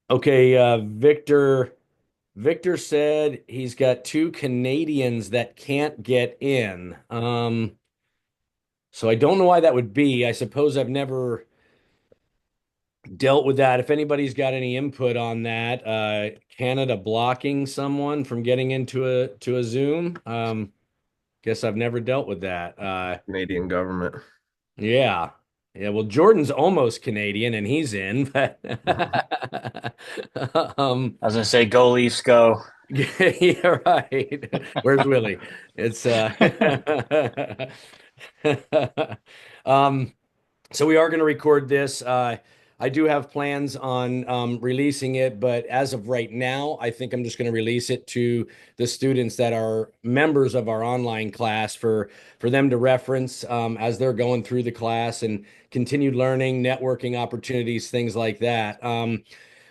Okay, Victor said he's got two Canadians that can't get in. So I don't know why that would be. I suppose I've never dealt with that. If anybody's got any input on that, Canada blocking someone from getting into a Zoom. Guess I've never dealt with that. Canadian government. Yeah. Yeah, well, Jordan's almost Canadian and he's in, but um I was gonna say, go Leafs, go. yeah, right. Where's Willie? It's um so we are going to record this. I do have plans on releasing it, but as of right now, I think I'm just going to release it to the students that are members of our online class for them to reference as they're going through the class and continued learning, networking opportunities, things like that.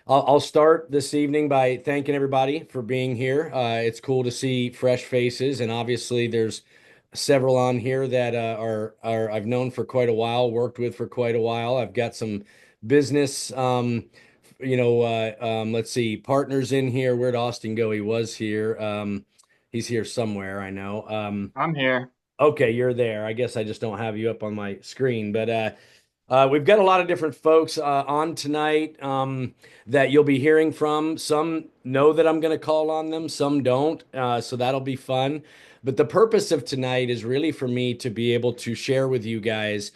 I'll start this evening by thanking everybody for being here. It's cool to see fresh faces, and obviously there's several on here that are I've known for quite a while, worked with for quite a while. I've got some business, let's see, partners in here. Where'd Austin go? He was here. He's here somewhere, I know. I'm here. Okay, you're there. I guess I just don't have you up on my screen, but we've got a lot of different folks on tonight that you'll be hearing from. Some know that I'm going to call on them, some don't. So that'll be fun. But the purpose of tonight is really for me to be able to share with you guys,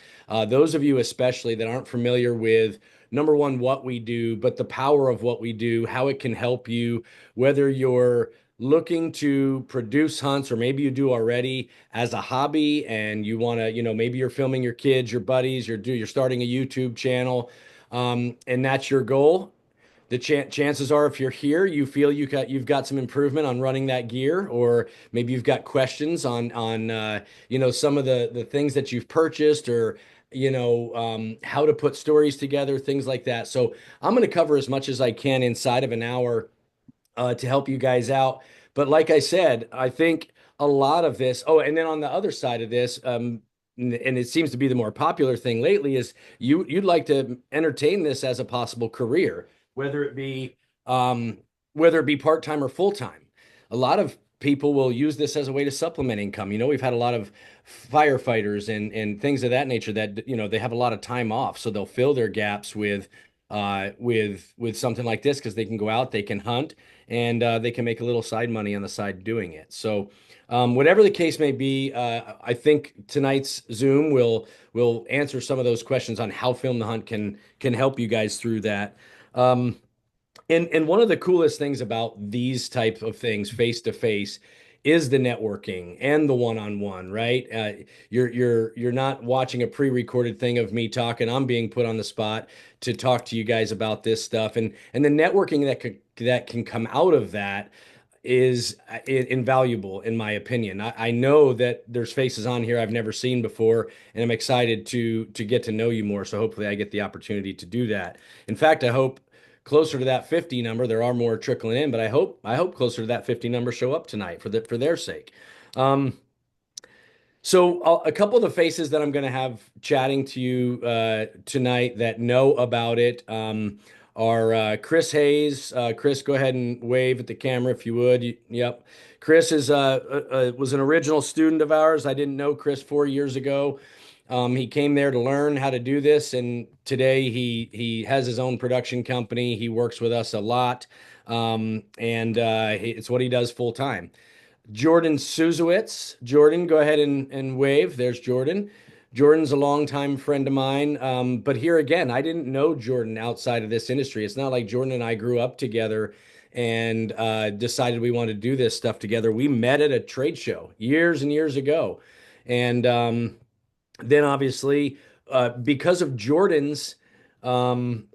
those of you especially that aren't familiar with, number one, what we do, but the power of what we do, how it can help you, whether you're looking to produce hunts or maybe you do already as a hobby and you want to, maybe you're filming your kids, your buddies, you're starting a YouTube channel, and that's your goal. The chances are, if you're here, you feel you've got some improvement on running that gear, or maybe you've got questions on some of the things that you've purchased, or how to put stories together, things like that. So I'm going to cover as much as I can inside of an hour to help you guys out. But like I said, I think a lot of this. Oh, and then on the other side of this, and it seems to be the more popular thing lately, is you'd like to entertain this as a possible career, whether it be um, whether it be part time or full time. A lot of people will use this as a way to supplement income. We've had a lot of firefighters and things of that nature that they have a lot of time off, so they'll fill their gaps with something like this because they can go out, they can hunt, and they can make a little side money on the side doing it. So, whatever the case may be, I think tonight's Zoom will answer some of those questions on how Film the Hunt can help you guys through that. Um, and one of the coolest things about these type of things face to face is the networking and the one-on-one, right? You're not watching a pre-recorded thing of me talking. I'm being put on the spot to talk to you guys about this stuff, and the networking that can come out of that is invaluable in my opinion. I know that there's faces on here I've never seen before, and I'm excited to get to know you more. So hopefully I get the opportunity to do that. In fact, I hope closer to that 50 number. There are more trickling in, but I hope closer to that 50 number show up tonight for their sake. Um, so a couple of the faces that I'm going to have chatting to you tonight that know about it are Chris Hayes. Chris, go ahead and wave at the camera if you would. Yep. Chris was an original student of ours. I didn't know Chris 4 years ago. He came there to learn how to do this, and today he has his own production company. He works with us a lot, and it's what he does full time. Jordan Suzowitz. Jordan, go ahead and wave. There's Jordan. Jordan's a longtime friend of mine. But here again, I didn't know Jordan outside of this industry. It's not like Jordan and I grew up together and decided we wanted to do this stuff together. We met at a trade show years and years ago. And then obviously, because of Jordan's, um,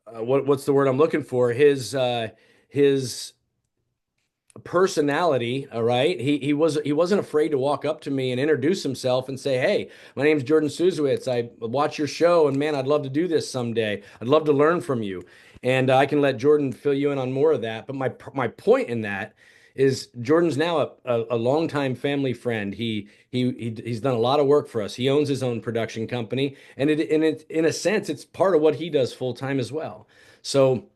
what's the word I'm looking for? His personality, all right. He wasn't afraid to walk up to me and introduce himself and say, "Hey, my name's Jordan Suzowitz. I watch your show, and man, I'd love to do this someday. I'd love to learn from you." And I can let Jordan fill you in on more of that. But my point in that is Jordan's now a longtime family friend. He's done a lot of work for us. He owns his own production company, and it in a sense, it's part of what he does full time as well. So.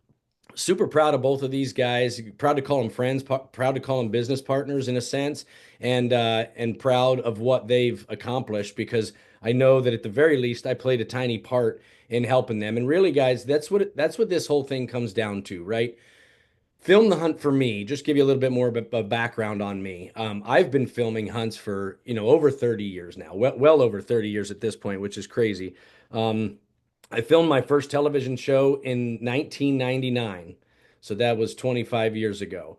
super proud of both of these guys. Proud to call them friends, proud to call them business partners in a sense, and proud of what they've accomplished because I know that at the very least I played a tiny part in helping them. And really, guys, that's what this whole thing comes down to, right? Film the hunt for me. Just give you a little bit more of a background on me. I've been filming hunts for over 30 years now, well over 30 years at this point, which is crazy. Um, I filmed my first television show in 1999. So that was 25 years ago.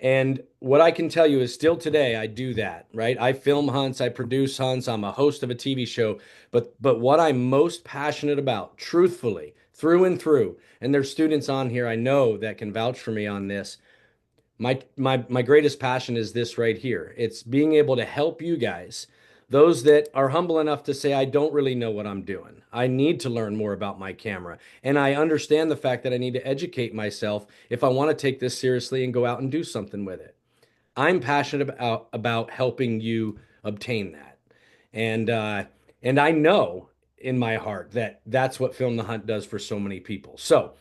And what I can tell you is still today, I do that, right? I film hunts, I produce hunts, I'm a host of a TV show. But what I'm most passionate about, truthfully, through and through, and there's students on here I know that can vouch for me on this. My greatest passion is this right here. It's being able to help you guys, those that are humble enough to say, I don't really know what I'm doing. I need to learn more about my camera. And I understand the fact that I need to educate myself if I want to take this seriously and go out and do something with it. I'm passionate about helping you obtain that. And and I know in my heart that that's what Film the Hunt does for so many people. So,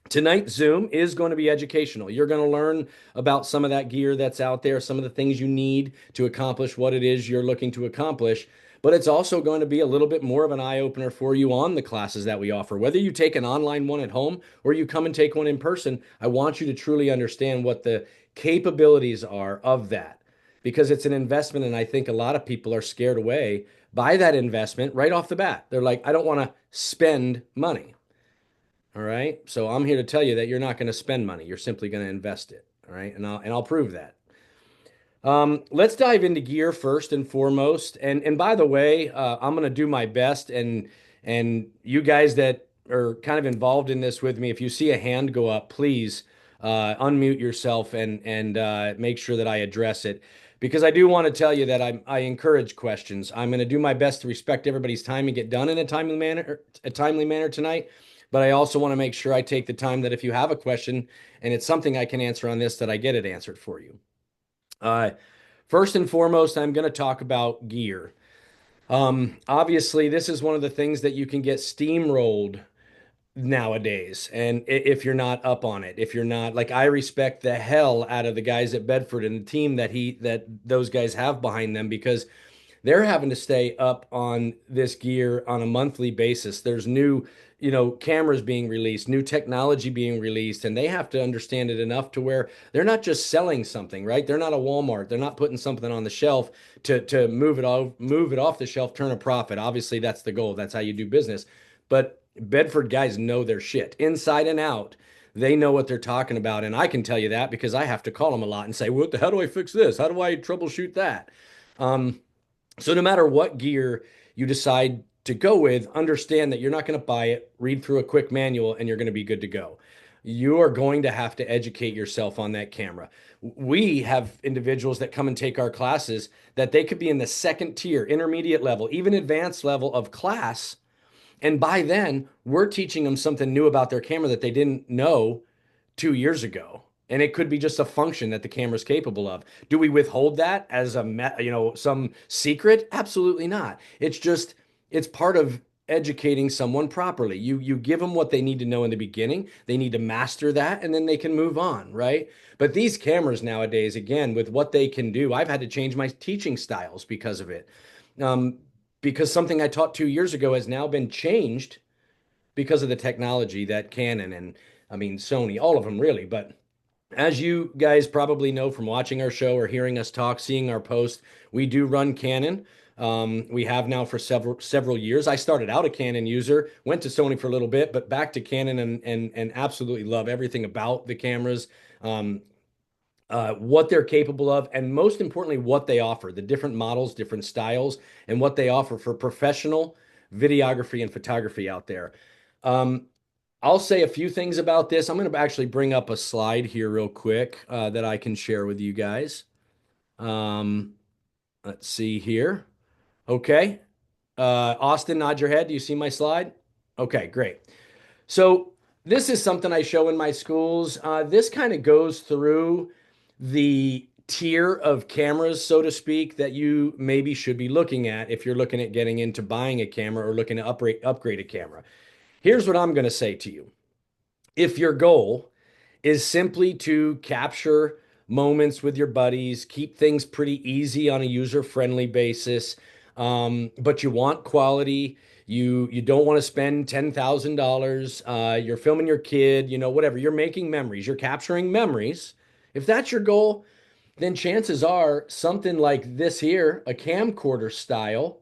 tonight's Zoom is going to be educational. You're going to learn about some of that gear that's out there, some of the things you need to accomplish what it is you're looking to accomplish. But it's also going to be a little bit more of an eye opener for you on the classes that we offer. Whether you take an online one at home or you come and take one in person, I want you to truly understand what the capabilities are of that because it's an investment. And I think a lot of people are scared away by that investment right off the bat. They're like, I don't want to spend money. All right. So I'm here to tell you that you're not going to spend money. You're simply going to invest it. All right. And I'll prove that. Let's dive into gear first and foremost. And by the way, I'm going to do my best. And you guys that are kind of involved in this with me, if you see a hand go up, please unmute yourself and make sure that I address it. Because I do want to tell you that I encourage questions. I'm going to do my best to respect everybody's time and get done in a timely manner tonight. But I also want to make sure I take the time that if you have a question and it's something I can answer on this, that I get it answered for you. Uh, First and foremost, I'm going to talk about gear. Obviously, this is one of the things that you can get steamrolled nowadays. And if you're not up on it, if you're not like, I respect the hell out of the guys at Bedford and the team that those guys have behind them because they're having to stay up on this gear on a monthly basis. There's new, cameras being released, new technology being released, and they have to understand it enough to where they're not just selling something, right? They're not a Walmart. They're not putting something on the shelf to move it off the shelf, turn a profit. Obviously, that's the goal. That's how you do business. But Bedford guys know their shit inside and out. They know what they're talking about, and I can tell you that because I have to call them a lot and say, how do I fix this? How do I troubleshoot that?" So no matter what gear you decide to go with, understand that you're not going to buy it, read through a quick manual, and you're going to be good to go. You are going to have to educate yourself on that camera. We have individuals that come and take our classes that they could be in the second tier, intermediate level, even advanced level of class. And by then, we're teaching them something new about their camera that they didn't know 2 years ago. And it could be just a function that the camera is capable of. Do we withhold that as some secret? Absolutely not. It's part of educating someone properly. You give them what they need to know in the beginning. They need to master that and then they can move on, right? But these cameras nowadays, again, with what they can do, I've had to change my teaching styles because of it. Um, because something I taught 2 years ago has now been changed because of the technology that Canon and I mean Sony, all of them really, but as you guys probably know from watching our show or hearing us talk, seeing our post, we do run Canon. We have now for several years. I started out a Canon user, went to Sony for a little bit, but back to Canon and absolutely love everything about the cameras, what they're capable of, and most importantly, what they offer, the different models, different styles, and what they offer for professional videography and photography out there. Um, I'll say a few things about this. I'm going to actually bring up a slide here real quick that I can share with you guys. Um, let's see here. Okay. Austin, nod your head. Do you see my slide? Okay, great. So this is something I show in my schools. This kind of goes through the tier of cameras, so to speak, that you maybe should be looking at if you're looking at getting into buying a camera or looking to upgrade a camera. Here's what I'm going to say to you. If your goal is simply to capture moments with your buddies, keep things pretty easy on a user-friendly basis. But you want quality. You don't want to spend $10,000. You're filming your kid, whatever. You're making memories. You're capturing memories. If that's your goal, then chances are something like this here, a camcorder style,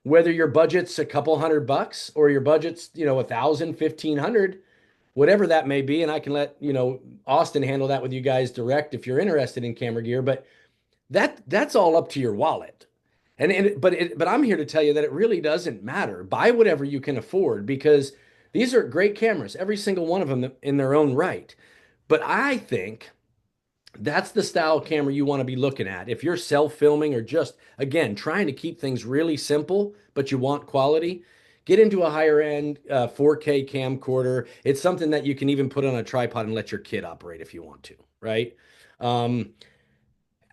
whether your budget's a couple $100 or your budget's, 1,000, 1,500, whatever that may be. And I can let, Austin handle that with you guys direct if you're interested in camera gear, but that's all up to your wallet. But I'm here to tell you that it really doesn't matter. Buy whatever you can afford because these are great cameras, every single one of them in their own right. But I think that's the style camera you want to be looking at. If you're self-filming or just, again, trying to keep things really simple, but you want quality, get into a higher end 4K camcorder. It's something that you can even put on a tripod and let your kid operate if you want to, right? Um,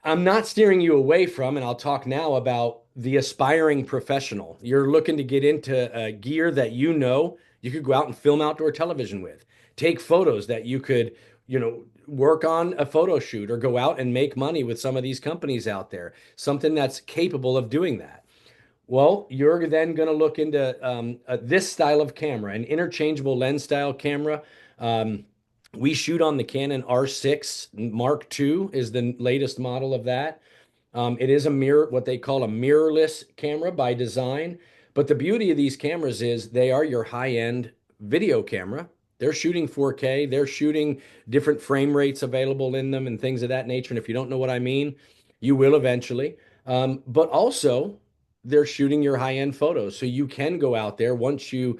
I'm not steering you away from, and I'll talk now about the aspiring professional. You're looking to get into gear that you could go out and film outdoor television with. Take photos that you could, work on a photo shoot or go out and make money with some of these companies out there. Something that's capable of doing that. Well, you're then going to look into this style of camera, an interchangeable lens style camera. We shoot on the Canon R6 Mark II is the latest model of that. It is what they call a mirrorless camera by design. But the beauty of these cameras is they are your high-end video camera. They're shooting 4K. They're shooting different frame rates available in them and things of that nature. And if you don't know what I mean, you will eventually. But also, they're shooting your high-end photos. So you can go out there once you,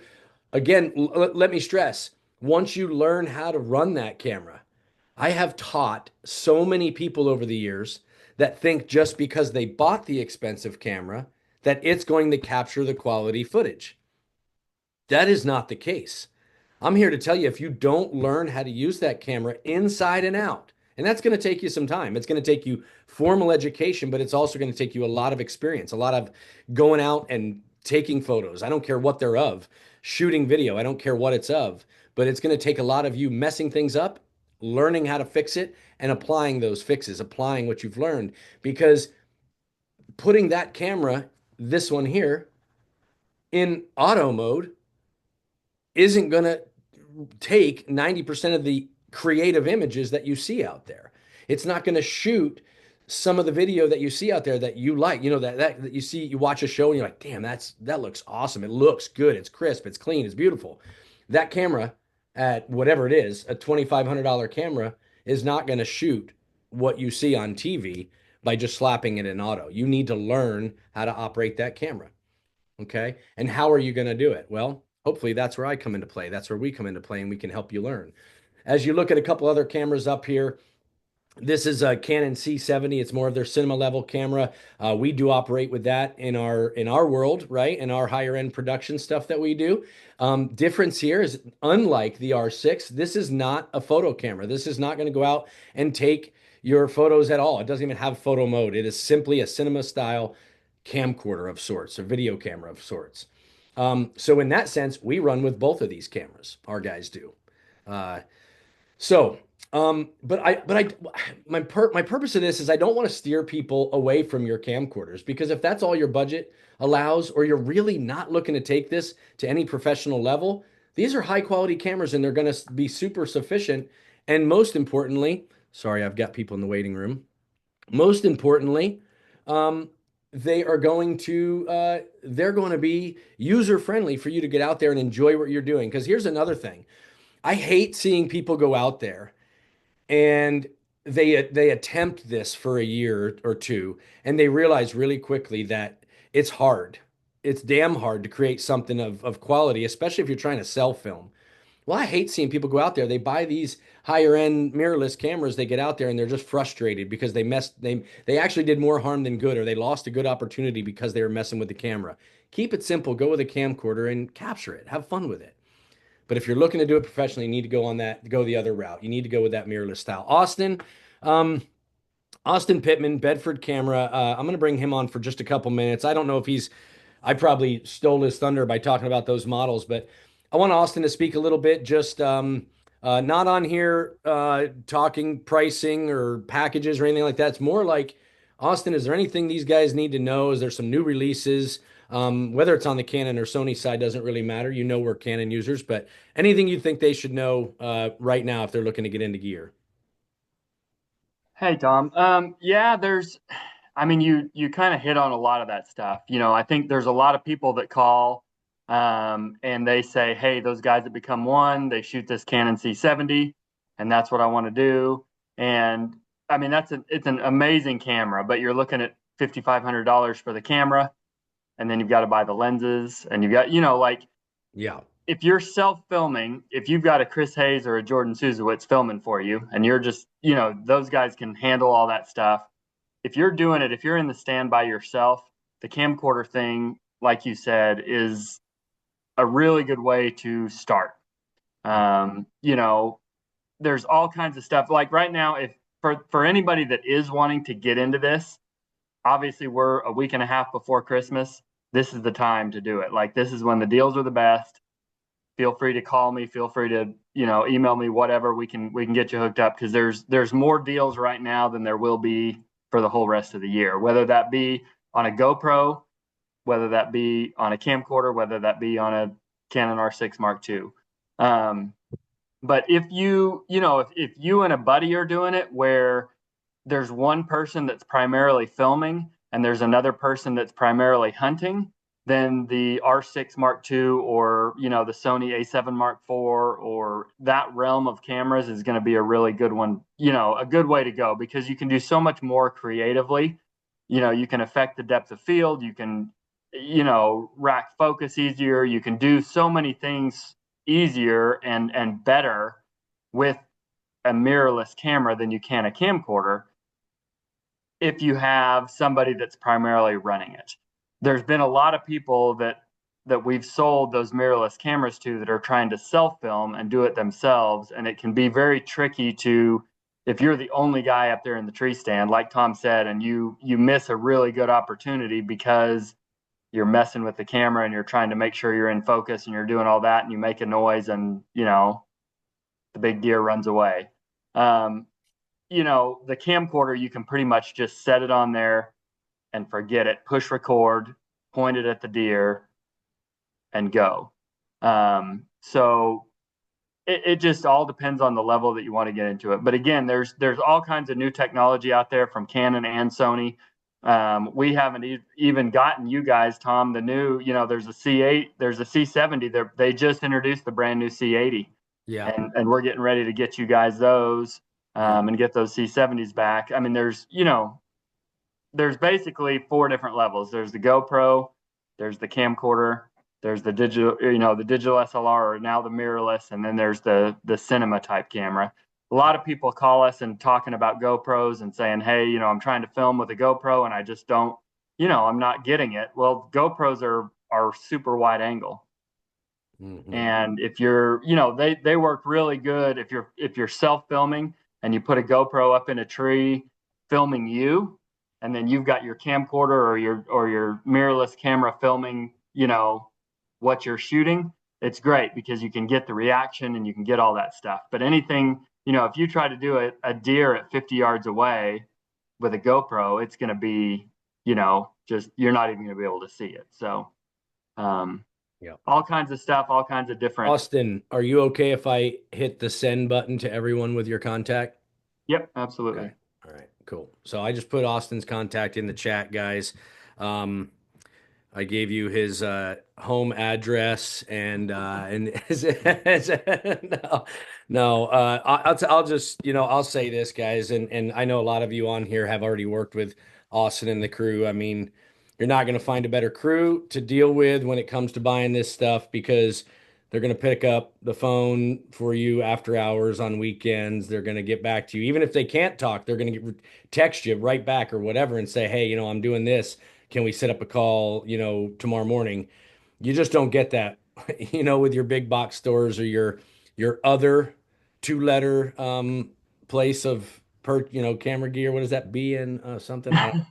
again, let me stress, once you learn how to run that camera. I have taught so many people over the years that think just because they bought the expensive camera that it's going to capture the quality footage. That is not the case. I'm here to tell you if you don't learn how to use that camera inside and out, and that's going to take you some time. It's going to take you formal education, but it's also going to take you a lot of experience, a lot of going out and taking photos. I don't care what they're of, shooting video. I don't care what it's of, but it's going to take a lot of you messing things up, learning how to fix it, and applying those fixes, applying what you've learned. Because putting that camera, this one here, in auto mode isn't going to take 90% of the creative images that you see out there. It's not going to shoot some of the video that you see out there that you like, that you see, you watch a show and you're like, damn, that looks awesome. It looks good. It's crisp. It's clean. It's beautiful. That camera at whatever it is, a $2,500 camera is not going to shoot what you see on TV by just slapping it in auto. You need to learn how to operate that camera. Okay. And how are you going to do it? Well, hopefully that's where I come into play. That's where we come into play and we can help you learn. As you look at a couple other cameras up here, this is a Canon C70. It's more of their cinema level camera. We do operate with that in our world, right? In our higher end production stuff that we do. Difference here is unlike the R6, this is not a photo camera. This is not going to go out and take your photos at all. It doesn't even have photo mode. It is simply a cinema style camcorder of sorts, a video camera of sorts. So in that sense, we run with both of these cameras. Our guys do. So, my purpose of this is I don't want to steer people away from your camcorders because if that's all your budget allows, or you're really not looking to take this to any professional level, these are high quality cameras and they're going to be super sufficient. And most importantly, sorry, I've got people in the waiting room. Most importantly, they're going to be user friendly for you to get out there and enjoy what you're doing. Because here's another thing. I hate seeing people go out there and they attempt this for a year or two and they realize really quickly that it's hard. It's damn hard to create something of quality, especially if you're trying to sell film. Well, I hate seeing people go out there. They buy these higher end mirrorless cameras. They get out there and they're just frustrated because they actually did more harm than good, or they lost a good opportunity because they were messing with the camera. Keep it simple. Go with a camcorder and capture it. Have fun with it. But if you're looking to do it professionally, you need to go the other route. You need to go with that mirrorless style. Austin Pittman, Bedford Camera. I'm going to bring him on for just a couple minutes. I don't know if I probably stole his thunder by talking about those models, but I want Austin to speak a little bit just Not on here talking pricing or packages or anything like that. It's more like, Austin, is there anything these guys need to know? Is there some new releases? Whether it's on the Canon or Sony side doesn't really matter. You know, we're Canon users, but anything you think they should know right now if they're looking to get into gear? Hey Tom. Yeah, I mean you kind of hit on a lot of that stuff. I think there's a lot of people that call and they say, "Hey, those guys that become one, they shoot this Canon C70 and that's what I want to do." And I mean it's an amazing camera, but you're looking at $5,500 for the camera and then you've got to buy the lenses and you've got, like Yeah. if you're self-filming, if you've got a Chris Hayes or a Jordan Suzowitz filming for you, and you're just, those guys can handle all that stuff. If you're doing it, if you're in the stand by yourself, the camcorder thing, like you said, is a really good way to start. Um, you know, there's all kinds of stuff. Like right now, if for anybody that is wanting to get into this, obviously we're a week and a half before Christmas. This is the time to do it. Like this is when the deals are the best. Feel free to call me, feel free to email me, whatever. We can get you hooked up because there's more deals right now than there will be for the whole rest of the year, whether that be on a GoPro, whether that be on a camcorder, whether that be on a Canon R6 Mark II. But if if you and a buddy are doing it where there's one person that's primarily filming and there's another person that's primarily hunting, then the R6 Mark II or the Sony A7 Mark IV or that realm of cameras is going to be a really good one, a good way to go because you can do so much more creatively. You can affect the depth of field, you can rack focus easier, you can do so many things easier and better with a mirrorless camera than you can a camcorder if you have somebody that's primarily running it. There's been a lot of people that we've sold those mirrorless cameras to that are trying to self-film and do it themselves, and it can be very tricky to if you're the only guy up there in the tree stand, like Tom said, and you miss a really good opportunity because you're messing with the camera and you're trying to make sure you're in focus and you're doing all that and you make a noise and the big deer runs away. Um, the camcorder, you can pretty much just set it on there and forget it. Push record, point it at the deer, and go. So it just all depends on the level that you want to get into it. But again, there's all kinds of new technology out there from Canon and Sony. We haven't even gotten you guys, Tom, the new, there's a C8, there's a C70. They just introduced the brand new C80. Yeah. And we're getting ready to get you guys those and get those C70s back. I mean, there's basically four different levels. There's the GoPro, there's the camcorder, there's the digital, the digital SLR or now the mirrorless, and then there's the cinema type camera. A lot of people call us and talking about GoPros and saying, "Hey, I'm trying to film with a GoPro and I just don't, I'm not getting it." Well, GoPros are super wide angle. Mm-hmm. And if you're, they work really good if you're self-filming and you put a GoPro up in a tree filming you, and then you've got your camcorder or your mirrorless camera filming, what you're shooting. It's great because you can get the reaction and you can get all that stuff. But anything, if you try to do a deer at 50 yards away with a GoPro, it's going to be, just you're not even going to be able to see it. So, Yeah. all kinds of stuff, all kinds of different. Austin, are you okay if I hit the send button to everyone with your contact? Yep, absolutely. Okay. All right, cool. So I just put Austin's contact in the chat, guys. Um, I gave you his home address and no, no. I'll just I'll say this, guys, and I know a lot of you on here have already worked with Austin and the crew. I mean, you're not going to find a better crew to deal with when it comes to buying this stuff because they're going to pick up the phone for you after hours on weekends. They're going to get back to you, even if they can't talk. They're going to text you right back or whatever and say, "Hey, I'm doing this. Can we set up a call, tomorrow morning?" You just don't get that, with your big box stores or your other two-letter place of camera gear. What is that? B and something? I don't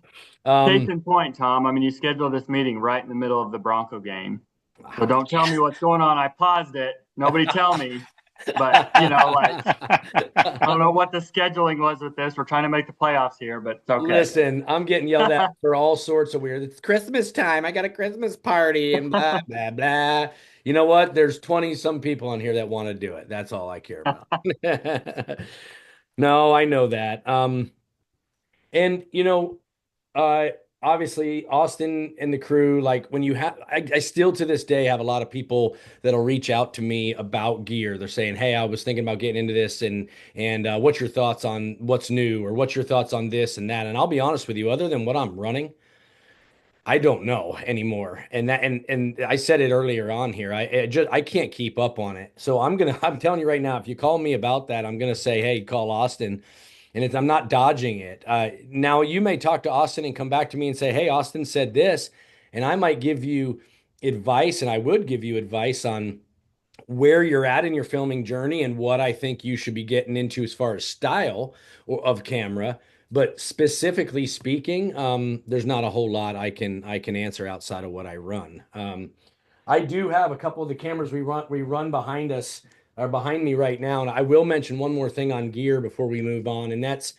know. Case in point, Tom. I mean, you scheduled this meeting right in the middle of the Bronco game. So How don't tell me what's going on. I paused it. Nobody tell me. But like I don't know what the scheduling was with this. We're trying to make the playoffs here, but it's okay. Listen, I'm getting yelled at for all sorts of weird. It's Christmas time. I got a Christmas party and blah, blah, blah. You know what? There's 20 some people on here that want to do it. That's all I care about. No, I know that. And uh obviously Austin and the crew, like when you have I still to this day have a lot of people that'll reach out to me about gear. They're saying, hey, I was thinking about getting into this, and what's your thoughts on what's new, or what's your thoughts on this and that? And I'll be honest with you, other than what I'm running, I don't know anymore. And I said it earlier on here. I can't keep up on it. So I'm telling you right now, if you call me about that, I'm gonna say, hey, call Austin. And I'm not dodging it. Now you may talk to Austin and come back to me and say, hey, Austin said this, and I might give you advice, and I would give you advice on where you're at in your filming journey and what I think you should be getting into as far as style of camera. But specifically speaking, there's not a whole lot I can answer outside of what I run. I do have a couple of the cameras we run behind us are behind me right now, and I will mention one more thing on gear before we move on, and that's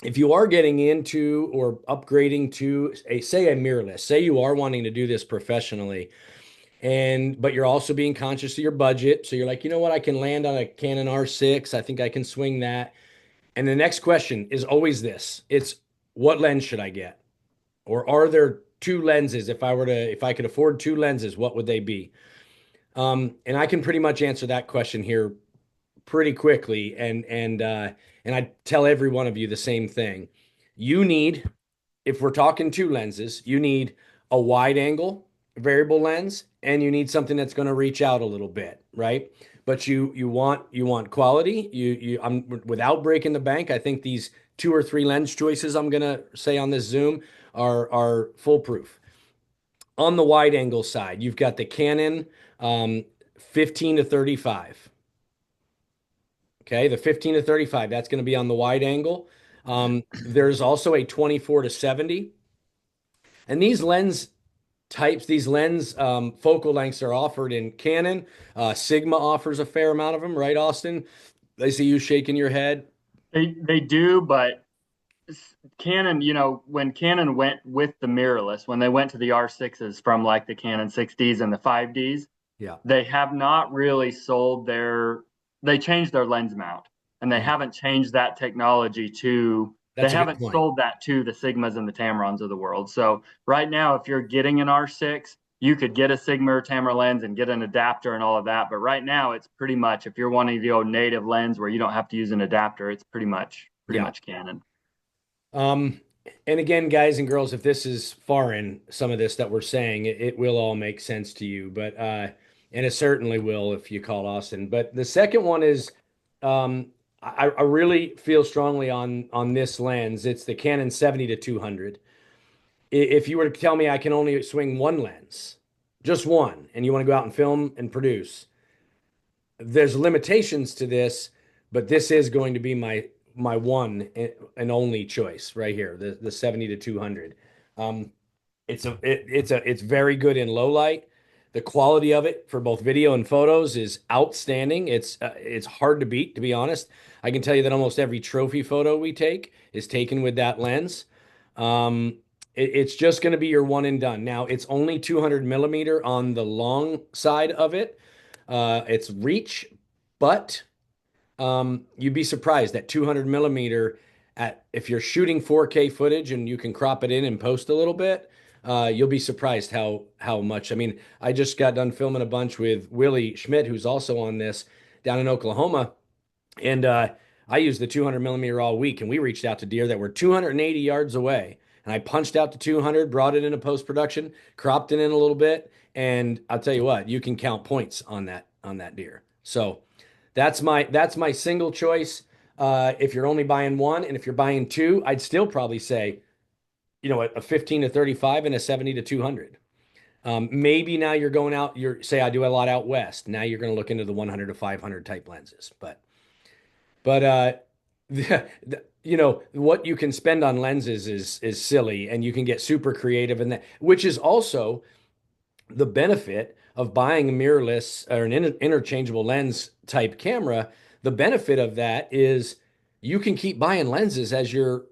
if you are getting into or upgrading to say a mirrorless, say you are wanting to do this professionally, but you're also being conscious of your budget. So you're like, you know what, I can land on a Canon R6. I think I can swing that. And the next question is always this. It's what lens should I get? Or are there two lenses? If I could afford two lenses, what would they be? And I can pretty much answer that question here pretty quickly. And I tell every one of you the same thing. You need, if we're talking two lenses, you need a wide angle variable lens, and you need something that's going to reach out a little bit, right? But you want quality. I'm without breaking the bank. I think these two or three lens choices I'm going to say on this Zoom are foolproof. On the wide angle side, you've got the Canon 15 to 35. Okay, the 15 to 35, that's going to be on the wide angle. There's also a 24 to 70. And these lens types, these lens focal lengths are offered in Canon. Sigma offers a fair amount of them, right, Austin? I see you shaking your head. They do, but Canon, when Canon went with the mirrorless, when they went to the R6s from like the Canon 6Ds and the 5Ds, Yeah. they have not really they changed their lens mount, and they haven't changed that technology they That's a good haven't point. sold that to the Sigmas and the Tamrons of the world. So right now, if you're getting an R6, you could get a Sigma or Tamron lens and get an adapter and all of that. But right now, it's pretty much, if you're wanting the old native lens where you don't have to use an adapter, it's pretty Yeah. much Canon. Um, and again, guys and girls, if this is foreign, some of this that we're saying, it will all make sense to you, but and it certainly will if you call Austin. But the second one is, I really feel strongly on this lens. It's the Canon 70 to 200. If you were to tell me I can only swing one lens, just one, and you want to go out and film and produce, there's limitations to this, but this is going to be my one and only choice right here, the 70 to 200. It's very good in low light. The quality of it for both video and photos is outstanding. It's hard to beat, to be honest. I can tell you that almost every trophy photo we take is taken with that lens. It's just going to be your one and done. Now, it's only 200 millimeter on the long side of it. It's reach, but you'd be surprised at 200 millimeter at if you're shooting 4K footage and you can crop it in and post a little bit, you'll be surprised how much. I mean, I just got done filming a bunch with Willie Schmidt, who's also on this down in Oklahoma, and I used the 200 millimeter all week, and we reached out to deer that were 280 yards away. And I punched out to 200, brought it into post production, cropped it in a little bit, and I'll tell you what, you can count points on that deer. So that's my single choice. If you're only buying one, and if you're buying two, I'd still probably say, a 15 to 35 and a 70 to 200. Maybe now you're going out, say I do a lot out west. Now you're going to look into the 100 to 500 type lenses, but what you can spend on lenses is silly, and you can get super creative in that, which is also the benefit of buying a mirrorless or an interchangeable lens type camera, the benefit of that is you can keep buying lenses as your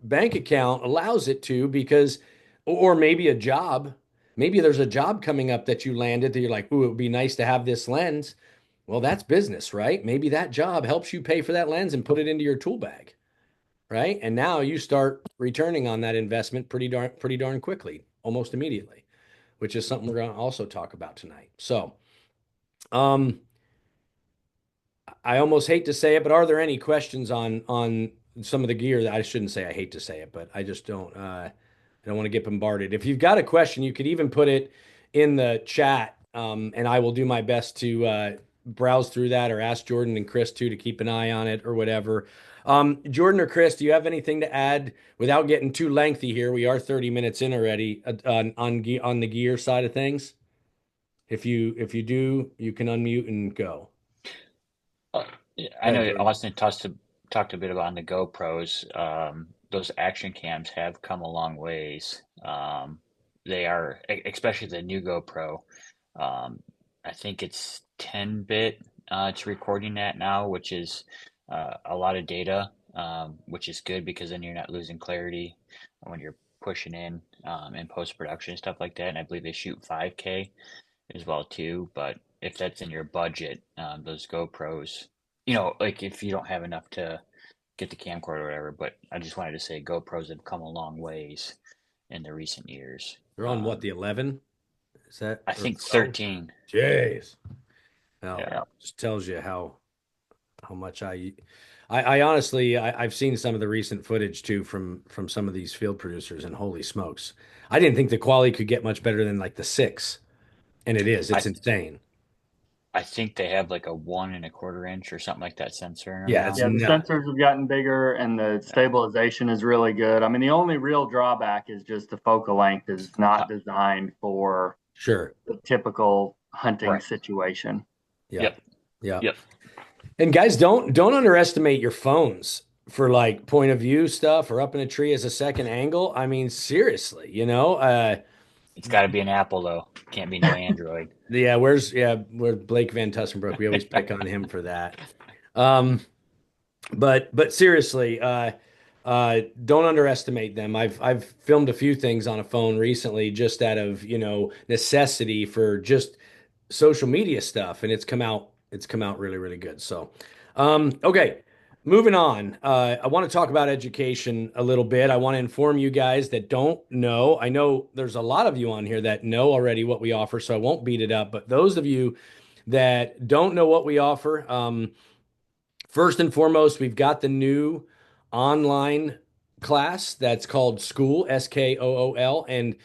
bank account allows it to, because, or maybe a job, maybe there's a job coming up that you landed that you're like, ooh, it would be nice to have this lens. Well, that's business, right? Maybe that job helps you pay for that lens and put it into your tool bag, right? And now you start returning on that investment pretty darn quickly, almost immediately, which is something we're going to also talk about tonight. So, um, I almost hate to say it, but are there any questions on some of the gear that I shouldn't say I hate to say it, but I just don't I don't want to get bombarded. If you've got a question, you could even put it in the chat, and I will do my best to browse through that or ask Jordan and Chris too to keep an eye on it or whatever. Jordan or Chris, do you have anything to add without getting too lengthy here? We are 30 minutes in already on the gear side of things. If you do, you can unmute and go. Yeah, I know Jordan. Austin talked a bit about on the GoPros. Those action cams have come a long ways. They are, especially the new GoPro. I think it's 10-bit. It's recording that now, which is a lot of data, which is good because then you're not losing clarity when you're pushing in post-production stuff like that. And I believe they shoot 5K as well too. But if that's in your budget, those GoPros, like if you don't have enough to get the camcorder or whatever. But I just wanted to say GoPros have come a long ways in the recent years. They're on what, the 11? Is that I or think 12? 13. Jeez. Well, Yeah. just tells you how much I honestly I've seen some of the recent footage too from some of these field producers, and holy smokes. I didn't think the quality could get much better than like the 6. And it is. I It's insane. I think they have like a 1 1/4 inch or something like that sensor in them Yeah, it's now. Yeah, the nuts. sensors have gotten bigger and the Yeah. stabilization is really good. I mean, the only real drawback is just the focal length is not designed for Sure. the typical hunting Right. situation. Yeah. Yep. Yeah. Yep. And guys, don't underestimate your phones for like point of view stuff or up in a tree as a second angle. I mean, seriously, It's got to be an Apple though. Can't be no Android. where Blake Van Tussenbrook. We always pick on him for that. Um, but seriously, don't underestimate them. I've filmed a few things on a phone recently, just out of necessity for just social media stuff, and it's come out really really good. So, okay, moving on. I want to talk about education a little bit. I want to inform you guys that don't know. I know there's a lot of you on here that know already what we offer, so I won't beat it up. But those of you that don't know what we offer, first and foremost, we've got the new online class that's called Skool, Skool, and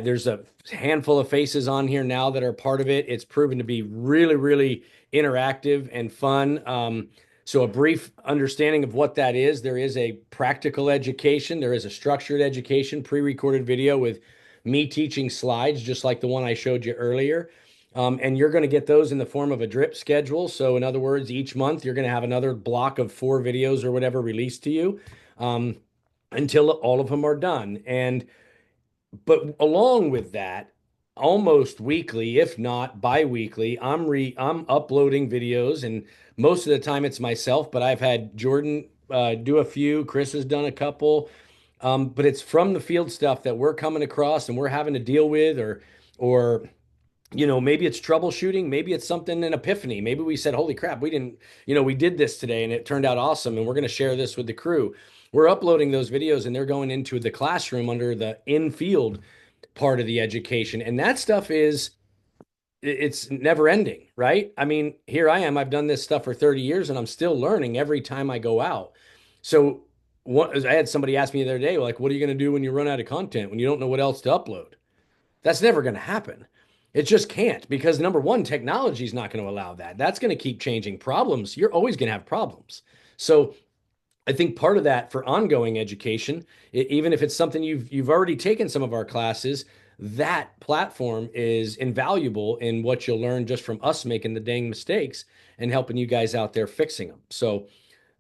there's a handful of faces on here now that are part of it. It's proven to be really, really interactive and fun. So a brief understanding of what that is: there is a practical education, there is a structured education, pre-recorded video with me teaching slides, just like the one I showed you earlier. And you're going to get those in the form of a drip schedule. So in other words, each month you're going to have another block of 4 videos or whatever released to you, until all of them are done. But along with that, almost weekly, if not bi-weekly, I'm uploading videos, and most of the time it's myself, but I've had Jordan do a few, Chris has done a couple. But it's from the field stuff that we're coming across and we're having to deal with, or maybe it's troubleshooting, maybe it's something, an epiphany. Maybe we said, holy crap, we didn't, we did this today and it turned out awesome, and we're going to share this with the crew. We're uploading those videos and they're going into the classroom under the in-field part of the education. And that stuff it's never ending, right? I mean, here I am, I've done this stuff for 30 years and I'm still learning every time I go out. So I had somebody ask me the other day, like, what are you going to do when you run out of content, when you don't know what else to upload? That's never going to happen. It just can't, because number one, technology is not going to allow that. That's going to keep changing. Problems, you're always going to have problems. So I think part of that for ongoing education, even if it's something you've already taken some of our classes, that platform is invaluable in what you'll learn just from us making the dang mistakes and helping you guys out there fixing them. So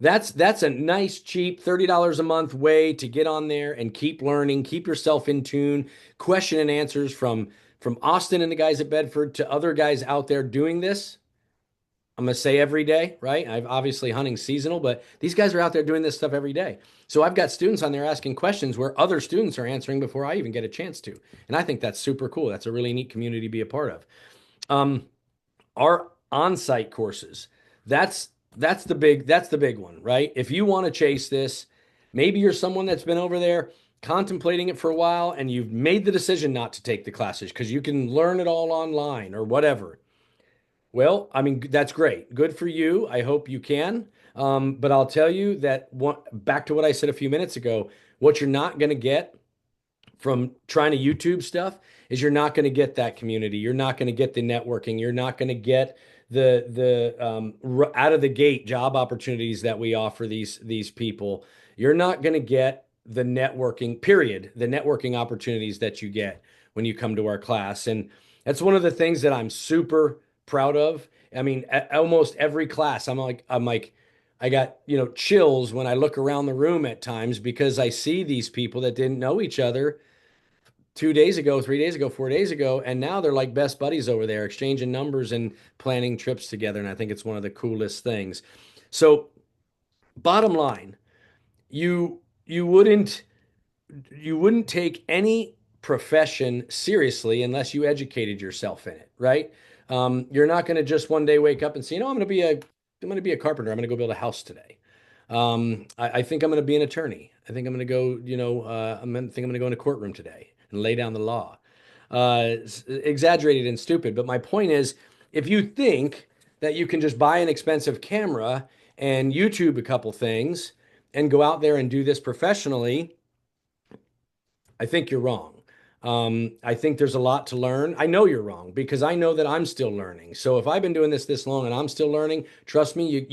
that's a nice, cheap $30 a month way to get on there and keep learning, keep yourself in tune, question and answers from from Austin and the guys at Bedford to other guys out there doing this. I'm going to say every day, right? I've obviously hunting seasonal, but these guys are out there doing this stuff every day. So I've got students on there asking questions where other students are answering before I even get a chance to. And I think that's super cool. That's a really neat community to be a part of. Our on-site courses, that's the big one, right? If you want to chase this, maybe you're someone that's been over there contemplating it for a while and you've made the decision not to take the classes because you can learn it all online or whatever. Well, I mean, that's great. Good for you. I hope you can. But I'll tell you that back to what I said a few minutes ago, what you're not going to get from trying to YouTube stuff is you're not going to get that community. You're not going to get the networking. You're not going to get the out of the gate job opportunities that we offer these people. You're not going to get the networking, period, the networking opportunities that you get when you come to our class. And that's one of the things that I'm super proud of. I mean, almost every class, I'm like, I got, chills when I look around the room at times because I see these people that didn't know each other 2 days ago, 3 days ago, 4 days ago, and now they're like best buddies over there, exchanging numbers and planning trips together. And I think it's one of the coolest things. So, bottom line, you wouldn't take any profession seriously unless you educated yourself in it, right? You're not going to just one day wake up and say, I'm going to be a carpenter. I'm going to go build a house today. I think I'm going to be an attorney. I think I'm going to go, I'm going to go in a courtroom today and lay down the law. Exaggerated and stupid. But my point is, if you think that you can just buy an expensive camera and YouTube a couple things and go out there and do this professionally, I think you're wrong. I think there's a lot to learn. I know you're wrong because I know that I'm still learning. So if I've been doing this long and I'm still learning, trust me,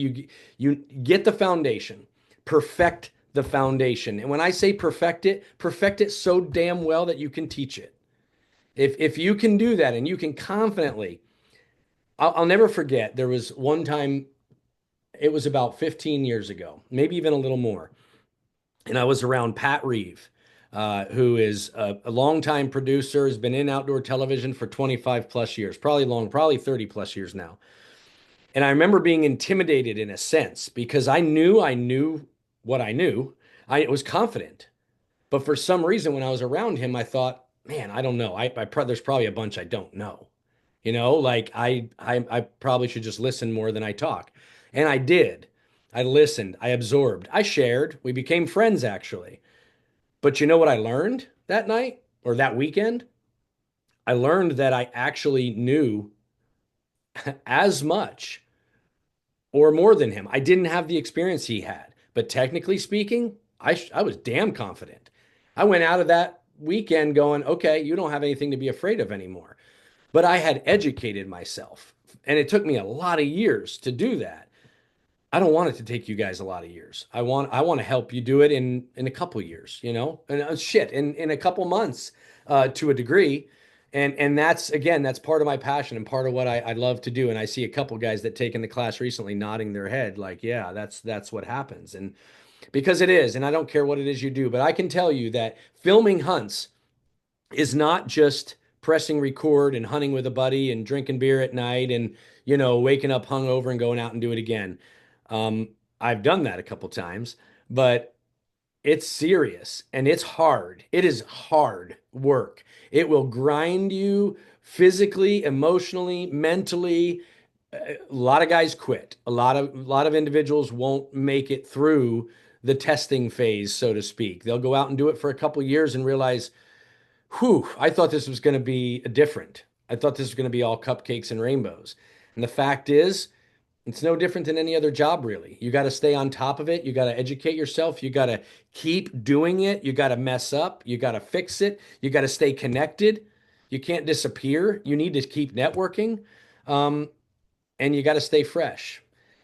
you get the foundation, perfect the foundation. And when I say perfect it so damn well that you can teach it. If you can do that and you can confidently, I'll never forget. There was one time, it was about 15 years ago, maybe even a little more, and I was around Pat Reeve. Who is a longtime producer, has been in outdoor television for 25 plus years, probably 30 plus years now. And I remember being intimidated in a sense because I knew what I knew. I was confident. But for some reason, when I was around him, I thought, man, I don't know. There's probably a bunch I don't know. Like I probably should just listen more than I talk. And I did. I listened. I absorbed. I shared. We became friends, actually. But you know what I learned that night or that weekend? I learned that I actually knew as much or more than him. I didn't have the experience he had, but technically speaking, I was damn confident. I went out of that weekend going, okay, you don't have anything to be afraid of anymore. But I had educated myself, and it took me a lot of years to do that. I don't want it to take you guys a lot of years. I want to help you do it in a couple years, and in a couple months, to a degree. And that's part of my passion and part of what I love to do. And I see a couple guys that taken the class recently nodding their head like, yeah, that's what happens. And because it is, and I don't care what it is you do, but I can tell you that filming hunts is not just pressing record and hunting with a buddy and drinking beer at night and, waking up hungover and going out and do it again. I've done that a couple times, but it's serious and it's hard. It is hard work. It will grind you physically, emotionally, mentally. A lot of guys quit. A lot of individuals won't make it through the testing phase, so to speak. They'll go out and do it for a couple years and realize, whew, I thought this was going to be different. I thought this was going to be all cupcakes and rainbows. And the fact is, it's no different than any other job, really. You got to stay on top of it. You got to educate yourself. You got to keep doing it. You got to mess up. You got to fix it. You got to stay connected. You can't disappear. You need to keep networking. And you got to stay fresh.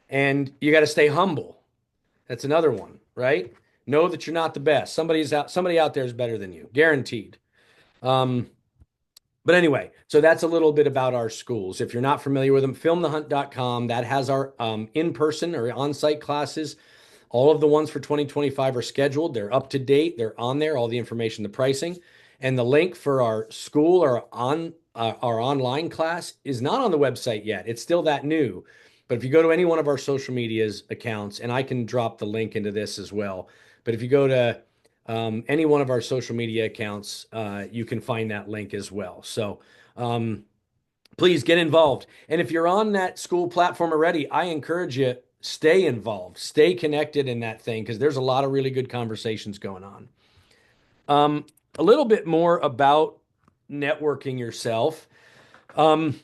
And you got to stay humble. That's another one, right? Know that you're not the best. Somebody out there is better than you, guaranteed. But anyway, so that's a little bit about our schools. If you're not familiar with them, filmthehunt.com, that has our in-person or on-site classes. All of the ones for 2025 are scheduled. They're up to date. They're on there, all the information, the pricing. And the link for our school or our online class is not on the website yet. It's still that new. But if you go to any one of our social medias accounts, and I can drop the link into this as well, but if you go to any one of our social media accounts, you can find that link as well. So please get involved. And if you're on that school platform already, I encourage you, stay involved, stay connected in that thing, because there's a lot of really good conversations going on. A little bit more about networking yourself. I've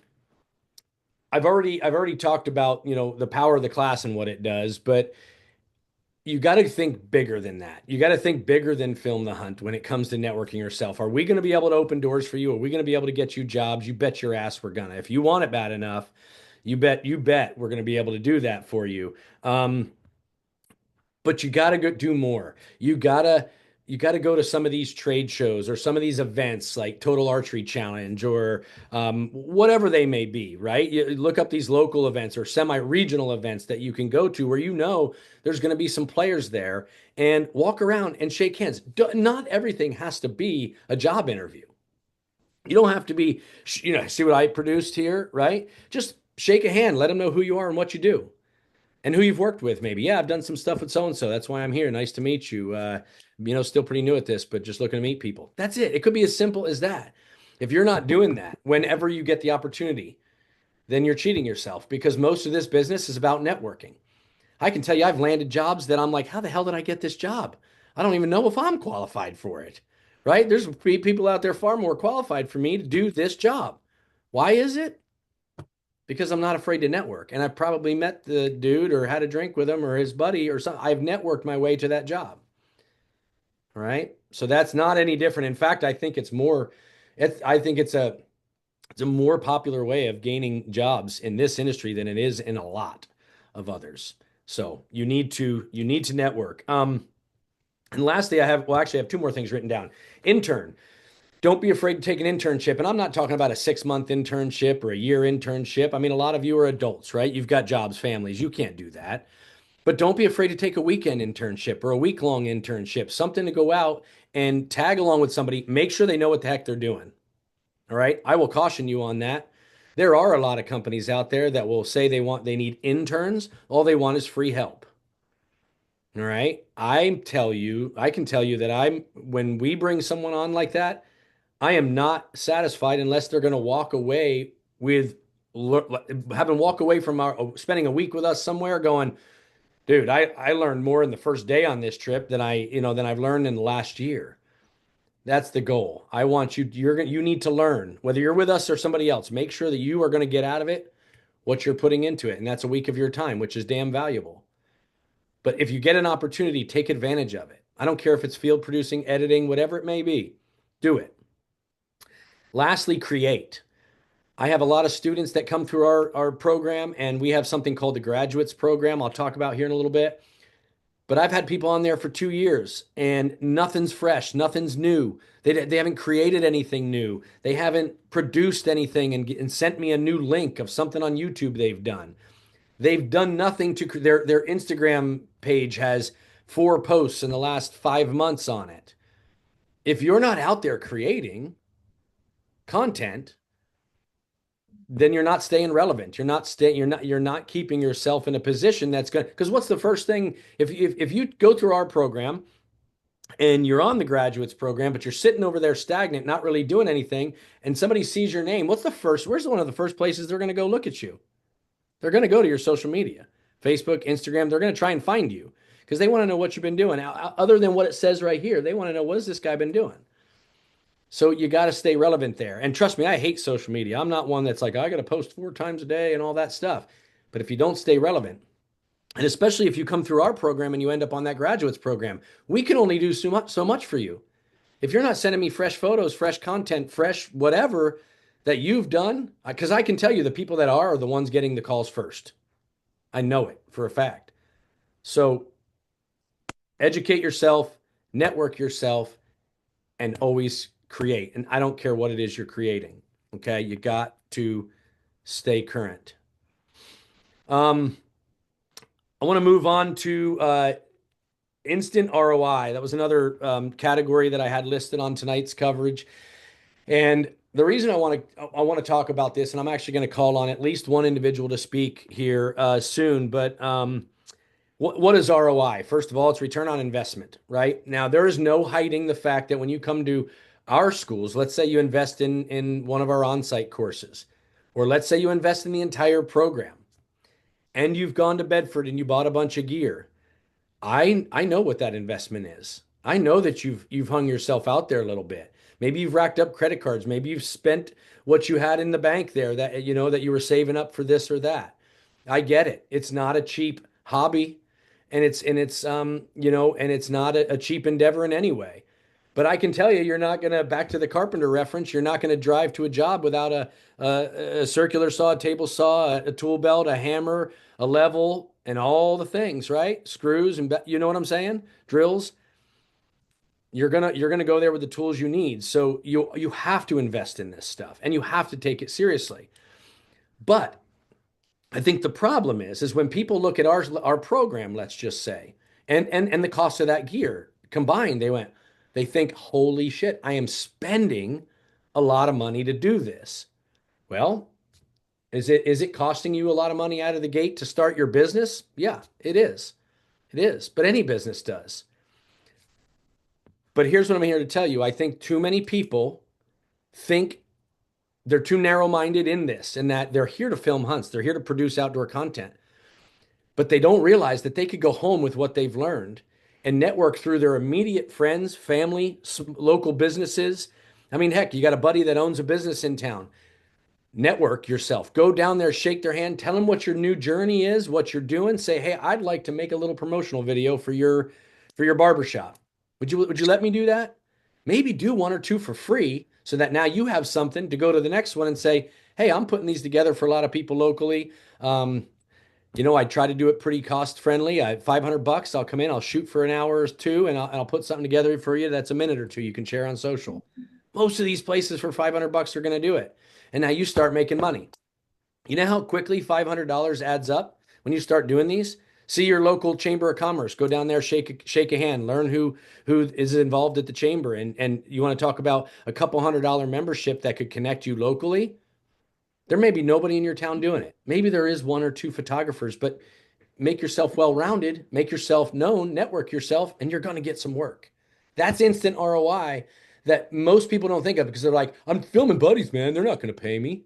already talked about, the power of the class and what it does, but you got to think bigger than that. You got to think bigger than Film the Hunt when it comes to networking yourself. Are we going to be able to open doors for you? Are we going to be able to get you jobs? You bet your ass we're gonna. If you want it bad enough, you bet we're going to be able to do that for you. But you got to go do more. You got to go to some of these trade shows or some of these events like Total Archery Challenge or whatever they may be, right? You look up these local events or semi-regional events that you can go to where there's going to be some players there, and walk around and shake hands. Not everything has to be a job interview. You don't have to be, see what I produced here, right? Just shake a hand, let them know who you are and what you do and who you've worked with. Maybe, yeah, I've done some stuff with so-and-so. That's why I'm here. Nice to meet you. Still pretty new at this, but just looking to meet people. That's it. It could be as simple as that. If you're not doing that whenever you get the opportunity, then you're cheating yourself, because most of this business is about networking. I can tell you, I've landed jobs that I'm like, how the hell did I get this job? I don't even know if I'm qualified for it, right? There's people out there far more qualified for me to do this job. Why is it? Because I'm not afraid to network. And I've probably met the dude or had a drink with him or his buddy or something. I've networked my way to that job. All right. So that's not any different. In fact, I think it's a more popular way of gaining jobs in this industry than it is in a lot of others. So you need to network. And lastly, I have two more things written down. Intern. Don't be afraid to take an internship. And I'm not talking about a 6-month internship or a year internship. I mean, a lot of you are adults, right? You've got jobs, families. You can't do that. But don't be afraid to take a weekend internship or a week-long internship, something to go out and tag along with somebody. Make sure they know what the heck they're doing. All right. I will caution you on that. There are a lot of companies out there that will say they need interns. All they want is free help. All right. I can tell you that when we bring someone on like that, I am not satisfied unless they're going to walk away from spending a week with us somewhere going, dude, I learned more in the first day on this trip than I've learned in the last year. That's the goal. I want you need to learn, whether you're with us or somebody else. Make sure that you are going to get out of it what you're putting into it. And that's a week of your time, which is damn valuable. But if you get an opportunity, take advantage of it. I don't care if it's field producing, editing, whatever it may be, do it. Lastly, create. I have a lot of students that come through our program, and we have something called the Graduates Program I'll talk about here in a little bit. But I've had people on there for 2 years and nothing's fresh, nothing's new. They haven't created anything new. They haven't produced anything and sent me a new link of something on YouTube they've done. They've done nothing to their Instagram page has 4 posts in the last 5 months on it. If you're not out there creating content, then you're not staying relevant. You're not keeping yourself in a position that's good. Because what's the first thing if you go through our program and you're on the graduates program, but you're sitting over there stagnant, not really doing anything, and somebody sees your name, where's one of the first places they're going to go look at you? They're going to go to your social media, Facebook, Instagram. They're going to try and find you because they want to know what you've been doing. Other than what it says right here, they want to know, what has this guy been doing? So you got to stay relevant there. And trust me, I hate social media. I'm not one that's like, I got to post 4 times a day and all that stuff. But if you don't stay relevant, and especially if you come through our program and you end up on that graduates program, we can only do so much for you. If you're not sending me fresh photos, fresh content, fresh whatever that you've done, because I can tell you the people that are the ones getting the calls first. I know it for a fact. So educate yourself, network yourself, and always create. And I don't care what it is you're creating. Okay. You got to stay current. I want to move on to instant ROI. That was another category that I had listed on tonight's coverage. And the reason I want to talk about this, and I'm actually going to call on at least one individual to speak here soon. But what is ROI? First of all, it's return on investment, right? Now, there is no hiding the fact that when you come to our schools, let's say you invest in one of our on-site courses, or let's say you invest in the entire program, and you've gone to Bedford and you bought a bunch of gear. I know what that investment is. I know that you've hung yourself out there a little bit. Maybe you've racked up credit cards. Maybe you've spent what you had in the bank there that that you were saving up for this or that. I get it. It's not a cheap hobby, and it's not a cheap endeavor in any way. But I can tell you, you're not going to, back to the carpenter reference, you're not going to drive to a job without a circular saw, a table saw, a tool belt, a hammer, a level, and all the things, right? Screws and you know what I'm saying? Drills. You're gonna go there with the tools you need. So you have to invest in this stuff and you have to take it seriously. But I think the problem is when people look at our program, let's just say, and the cost of that gear combined, they think, holy shit, I am spending a lot of money to do this. Well, is it costing you a lot of money out of the gate to start your business? Yeah, it is. It is. But any business does. But here's what I'm here to tell you. I think too many people think they're too narrow-minded in this, and that they're here to film hunts. They're here to produce outdoor content. But they don't realize that they could go home with what they've learned and network through their immediate friends, family, local businesses. I mean, heck, you got a buddy that owns a business in town. Network yourself. Go down there, shake their hand, tell them what your new journey is, what you're doing. Say, hey, I'd like to make a little promotional video for your barbershop. Would you let me do that? Maybe do one or two for free so that now you have something to go to the next one and say, hey, I'm putting these together for a lot of people locally. I try to do it pretty cost friendly. $500, I'll come in, I'll shoot for an hour or two, and I'll put something together for you that's a minute or two you can share on social. Most of these places for $500 are going to do it. And now you start making money. You know how quickly $500 adds up when you start doing these? See your local chamber of commerce. Go down there, shake a hand, learn who is involved at the chamber, and you want to talk about a couple $100 membership that could connect you locally. There may be nobody in your town doing it. Maybe there is one or two photographers, but make yourself well-rounded, make yourself known, network yourself, and you're going to get some work. That's instant ROI that most people don't think of because they're like, I'm filming buddies, man. They're not going to pay me.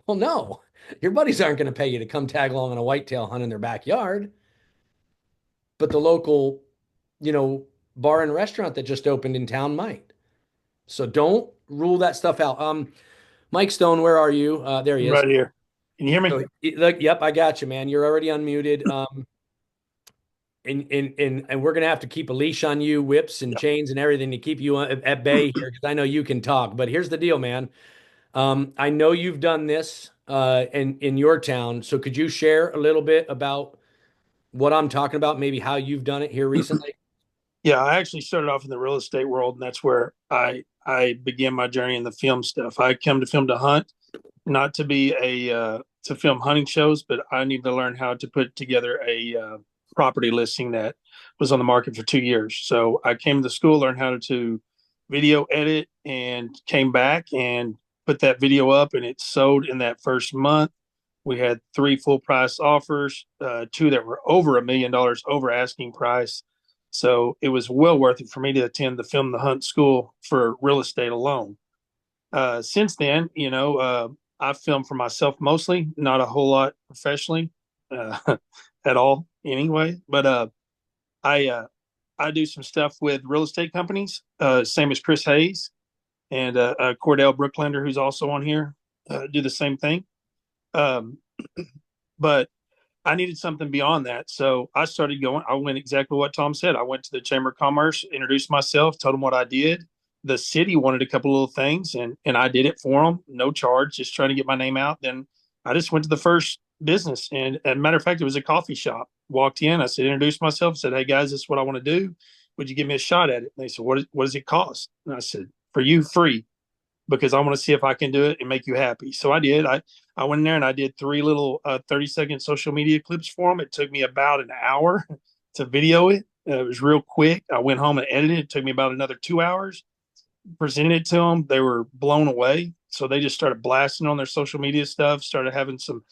Well, no, your buddies aren't going to pay you to come tag along on a whitetail hunt in their backyard. But the local, bar and restaurant that just opened in town might. So don't rule that stuff out. Mike Stone, where are you? There he is. Right here. Can you hear me? So, look, yep, I got you, man. You're already unmuted. And we're gonna have to keep a leash on you, whips and chains and everything to keep you at bay here because I know you can talk. But here's the deal, man. I know you've done this in your town. So could you share a little bit about what I'm talking about? Maybe how you've done it here recently? Yeah, I actually started off in the real estate world, and that's where I began my journey in the film stuff. I come to film to hunt, not to be to film hunting shows, but I need to learn how to put together a property listing that was on the market for 2 years. So I came to school, learned how to video edit, and came back and put that video up, and it sold in that first month. We had 3 full price offers, 2 that were over $1 million over asking price. So it was well worth it for me to attend the Film the Hunt school for real estate alone. Since then, I've filmed for myself mostly, not a whole lot professionally at all anyway. But I do some stuff with real estate companies, same as Chris Hayes and Cordell Brooklander, who's also on here, do the same thing. But I needed something beyond that. So I started going. I went exactly what Tom said. I went to the Chamber of Commerce, introduced myself, told them what I did. The city wanted a couple little things, and I did it for them, no charge, just trying to get my name out. Then I just went to the first business. And as a matter of fact, it was a coffee shop. Walked in, I said, introduced myself, said, hey guys, this is what I want to do. Would you give me a shot at it? And they said, what does it cost? And I said, for you, free, because I want to see if I can do it and make you happy. So I did. I went in there and I did 3 little 30-second social media clips for them. It took me about an hour to video it. It was real quick. I went home and edited it. It took me about another 2 hours. presented it to them, they were blown away. So they just started blasting on their social media stuff, started having some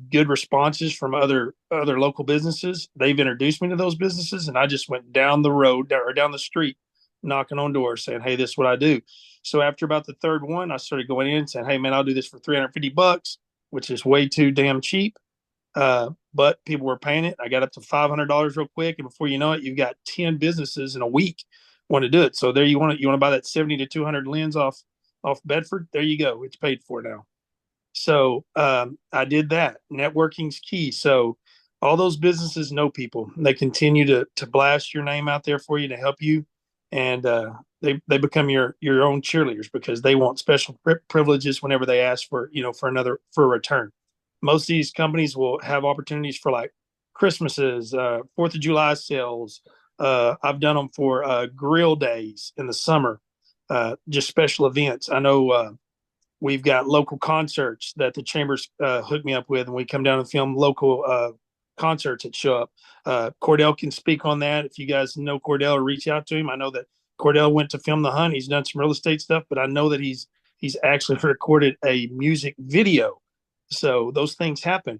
good responses from other local businesses. They've introduced me to those businesses, and I just went down the road or down the street, knocking on doors, saying, "Hey, this is what I do." So after about the third one, I started going in and saying, "Hey, man, I'll do this for $350, which is way too damn cheap." But people were paying it. I got up to $500 real quick, and before you know it, you've got 10 businesses in a week want to do it. So there you want to buy that 70 to 200 lens off Bedford. There you go. It's paid for now. So I did that. Networking's key. So all those businesses know people. They continue to blast your name out there for you to help you, and they become your own cheerleaders because they want special privileges whenever they ask for for a return. Most of these companies will have opportunities for like Christmases, Fourth of July sales. I've done them for grill days in the summer, just special events. I know we've got local concerts that the chambers hook me up with, and we come down and film local concerts that show up. Cordell can speak on that. If you guys know Cordell or reach out to him, I know that Cordell went to film The Hunt. He's done some real estate stuff, but I know that he's actually recorded a music video. So those things happen.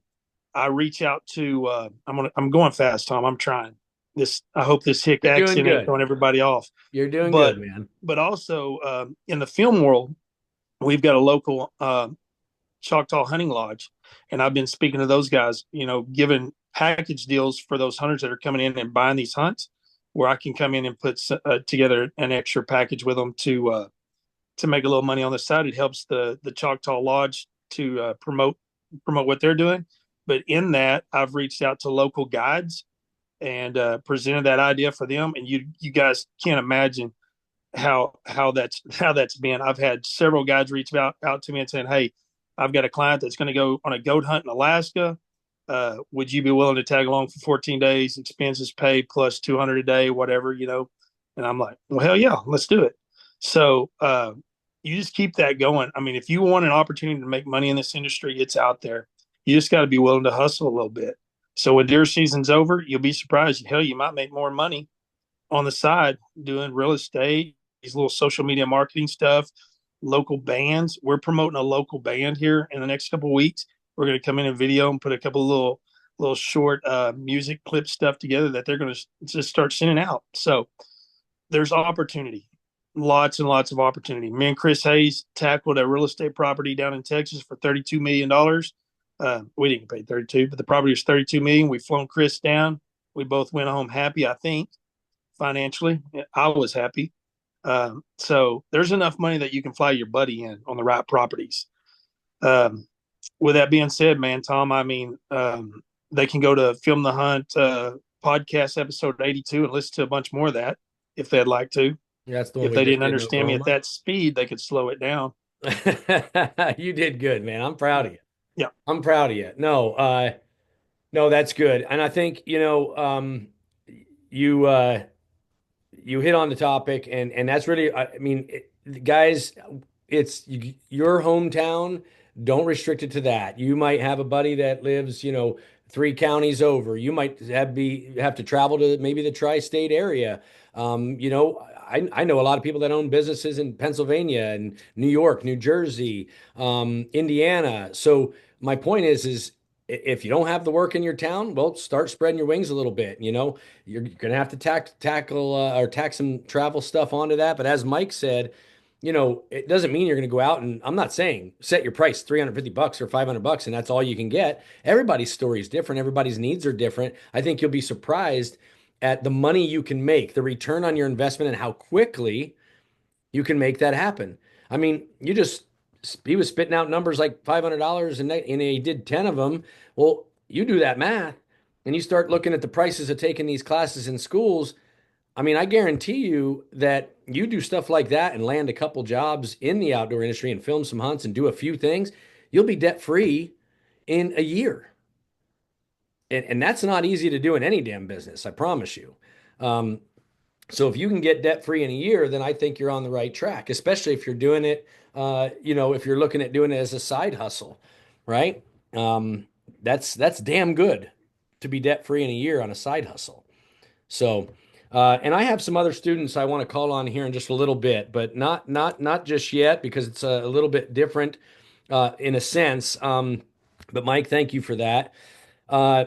I reach out to. I'm going fast, Tom. I'm trying this. I hope this hick You're doing accent ain't good. throwing everybody off. You're doing But good, man. but also in the film world, we've got a local Choctaw Hunting Lodge, and I've been speaking to those guys. Giving package deals for those hunters that are coming in and buying these hunts, where I can come in and put together an extra package with them to make a little money on the side. It helps the Choctaw Lodge to promote what they're doing. But in that, I've reached out to local guides and presented that idea for them. And you guys can't imagine how that's been. I've had several guides reach out to me and saying, "Hey, I've got a client that's going to go on a goat hunt in Alaska. Would you be willing to tag along for 14 days, expenses paid plus 200 a day, whatever, And I'm like, well, hell yeah, let's do it. So you just keep that going. I mean, if you want an opportunity to make money in this industry, it's out there. You just got to be willing to hustle a little bit. So when deer season's over, you'll be surprised. Hell, you might make more money on the side doing real estate, these little social media marketing stuff, local bands. We're promoting a local band here in the next couple of weeks. We're going to come in and video and put a couple of little short music clip stuff together that they're going to just start sending out. So there's opportunity, lots and lots of opportunity. Me and Chris Hayes tackled a real estate property down in Texas for $32 million. We didn't pay 32, but the property was 32 million. We flown Chris down. We both went home happy, I think, financially. I was happy. So there's enough money that you can fly your buddy in on the right properties. With that being said, man, Tom, I mean, they can go to Film the Hunt podcast episode 82 and listen to a bunch more of that if they'd like to. That's the one If we they just didn't did in understand me at Oklahoma. that speed, they could slow it down. You did good, man. I'm proud of you. Yeah. I'm proud of you. No, that's good. And I think, you you hit on the topic, and that's really, I mean, guys, it's your hometown. Don't restrict it to that. You might have a buddy that lives, 3 counties over. You might have to travel to maybe the tri-state area. I know a lot of people that own businesses in Pennsylvania and New York, New Jersey, Indiana. So my point is if you don't have the work in your town, well, start spreading your wings a little bit. You're going to have to tackle or tack some travel stuff onto that. But as Mike said, it doesn't mean you're going to go out and I'm not saying set your price $350 or $500 and that's all you can get. Everybody's story is different. Everybody's needs are different. I think you'll be surprised at the money you can make, the return on your investment, and how quickly you can make that happen. I mean, he was spitting out numbers like $500 and he did 10 of them. Well, you do that math and you start looking at the prices of taking these classes in schools. I mean, I guarantee you that you do stuff like that and land a couple jobs in the outdoor industry and film some hunts and do a few things, you'll be debt free in a year. And that's not easy to do in any damn business, I promise you. So if you can get debt free in a year, then I think you're on the right track, especially if you're doing it, if you're looking at doing it as a side hustle, right? That's damn good to be debt free in a year on a side hustle. So And I have some other students I want to call on here in just a little bit, but not just yet because it's a little bit different in a sense. But Mike, thank you for that. Uh,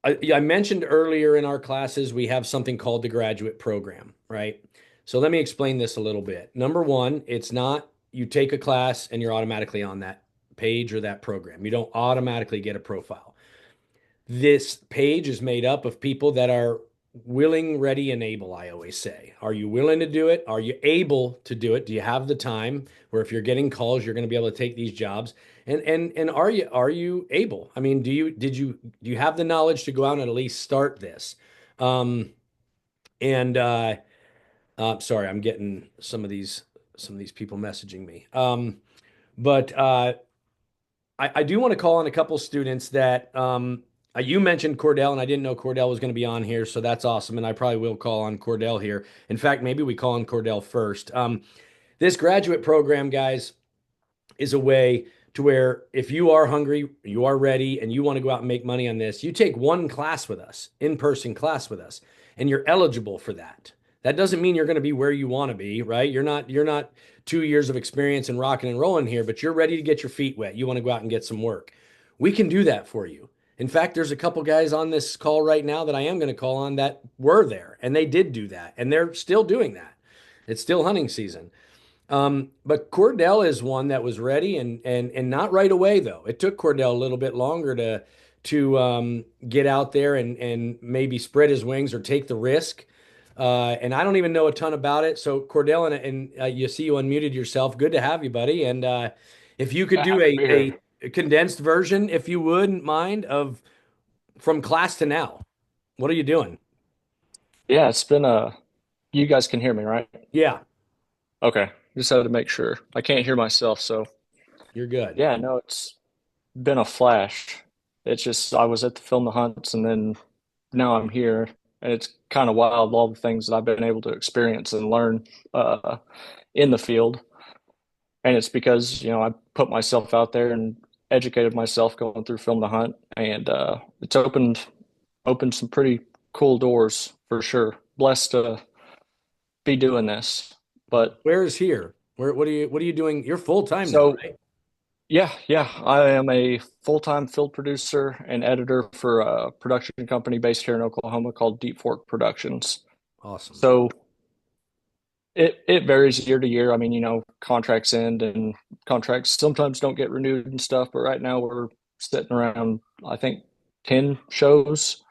I mentioned earlier in our classes we have something called the graduate program, right? So let me explain this a little bit. Number one, it's not you take a class and you're automatically on that page or that program. You don't automatically get a profile. This page is made up of people that are willing, ready, and able, I always say. Are you willing to do it? Are you able to do it? Do you have the time where if you're getting calls, you're going to be able to take these jobs? And are you able? I mean, do you have the knowledge to go out and at least start this? Um, and sorry, I'm getting some of these people messaging me. But I do want to call on a couple students that you mentioned Cordell, and I didn't know Cordell was going to be on here, so that's awesome. And I probably will call on Cordell here. In fact, maybe we call on Cordell first. This graduate program, guys, is a way to where if you are hungry, you are ready, and you want to go out and make money on this, you take one class with us, in-person class with us, and you're eligible for that. That doesn't mean you're going to be where you want to be, right? You're not 2 years of experience in rocking and rolling here, but you're ready to get your feet wet. You want to go out and get some work. We can do that for you. In fact, there's a couple guys on this call right now that I am going to call on that were there, and they did do that, and they're still doing that. It's still hunting season. But Cordell is one that was ready and not right away though. It took Cordell a little bit longer to get out there and maybe spread his wings or take the risk. And I don't even know a ton about it. So Cordell and you see you unmuted yourself. Good to have you, buddy. And if you could do a condensed version, if you wouldn't mind, of from class to now, what are you doing? Yeah, it's been you guys can hear me, right? Yeah, Okay. Just had to make sure. I can't hear myself, so you're good. yeah, no, it's been a flash. It's just I was at the Film the Hunts and then now I'm here and it's kind of wild all the things that I've been able to experience and learn uh in the field. And it's because, I put myself out there and educated myself going through Film the Hunt and it's opened some pretty cool doors for sure. Blessed to be doing this. But Where is here? What are you doing? You're full time now, so right? yeah, yeah, I am a full-time field producer and editor for a production company based here in Oklahoma called Deep Fork Productions. Awesome. So it varies year to year. I mean, contracts end and contracts sometimes don't get renewed and stuff, but right now we're sitting around, I think, 10 shows.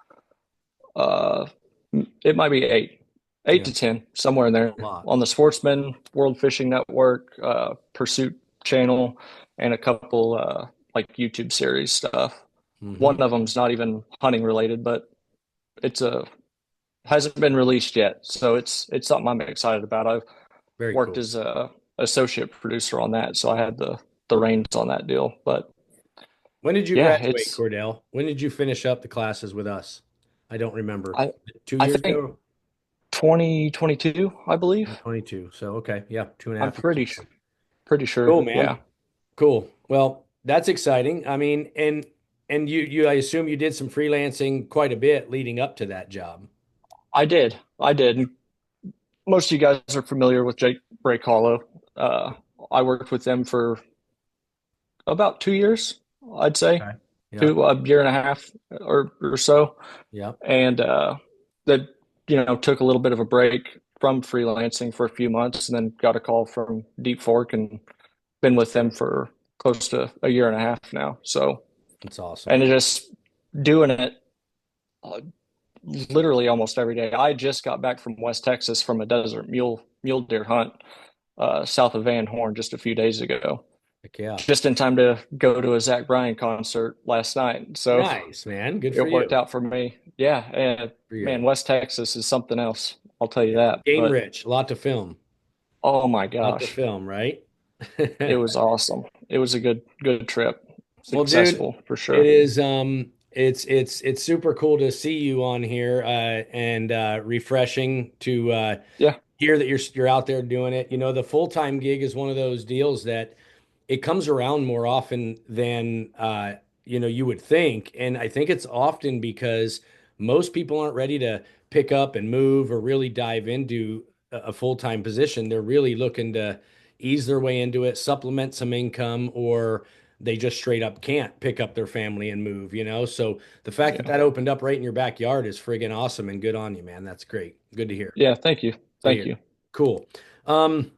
Uh, it might be eight Yeah, to 10, somewhere in there a lot. on the Sportsman, World Fishing Network, Pursuit channel, and a couple like YouTube series stuff. Hmm. One of them's not even hunting related, but it's a hasn't been released yet, so it's something I'm excited about. I've Very worked cool. as a associate producer on that, so I had the reins on that deal. But When did you yeah, graduate, Cordell? When did you finish up the classes with us? I don't remember. I 2 years think ago? 2022, I believe. 22. So, okay. Yeah, two and a I'm half years. pretty sure. Cool, Yeah, man. Cool. Well, that's exciting. I mean, and I assume you did some freelancing quite a bit leading up to that job. I did. I did. Most of you guys are familiar with Jake Break Hollow. Uh, I worked with them for about 2 years, I'd say, Okay. Yeah. to a year and a half or so. Yeah. And that, took a little bit of a break from freelancing for a few months and then got a call from Deep Fork and been with them for close to a year and a half now. So, That's awesome. and it just doing it uh, literally almost every day. I just got back from West Texas from a desert mule deer hunt south of Van Horn just a few days ago, Heck yeah. just in time to go to a Zach Bryan concert last night. So Nice, man. Good for it worked you. out for me. Yeah, and For you. man, West Texas is something else. I'll tell you Yeah. that. Game But rich, a lot to film. oh my A lot to gosh, film, right? it was awesome. It was a good trip. Well, dude, Successful for it sure. is it's super cool to see you on here and refreshing to Yeah, hear that you're out there doing it. You know, the full-time gig is one of those deals that it comes around more often than you would think. And I think it's often because most people aren't ready to pick up and move or really dive into a full-time position. They're really looking to ease their way into it, supplement some income, or they just straight up can't pick up their family and move, you know? So the fact that Yeah. that opened up right in your backyard is friggin' awesome and good on you, man. That's great. Good to hear. Yeah, thank you. Good to Thank hear. you. Cool. Um,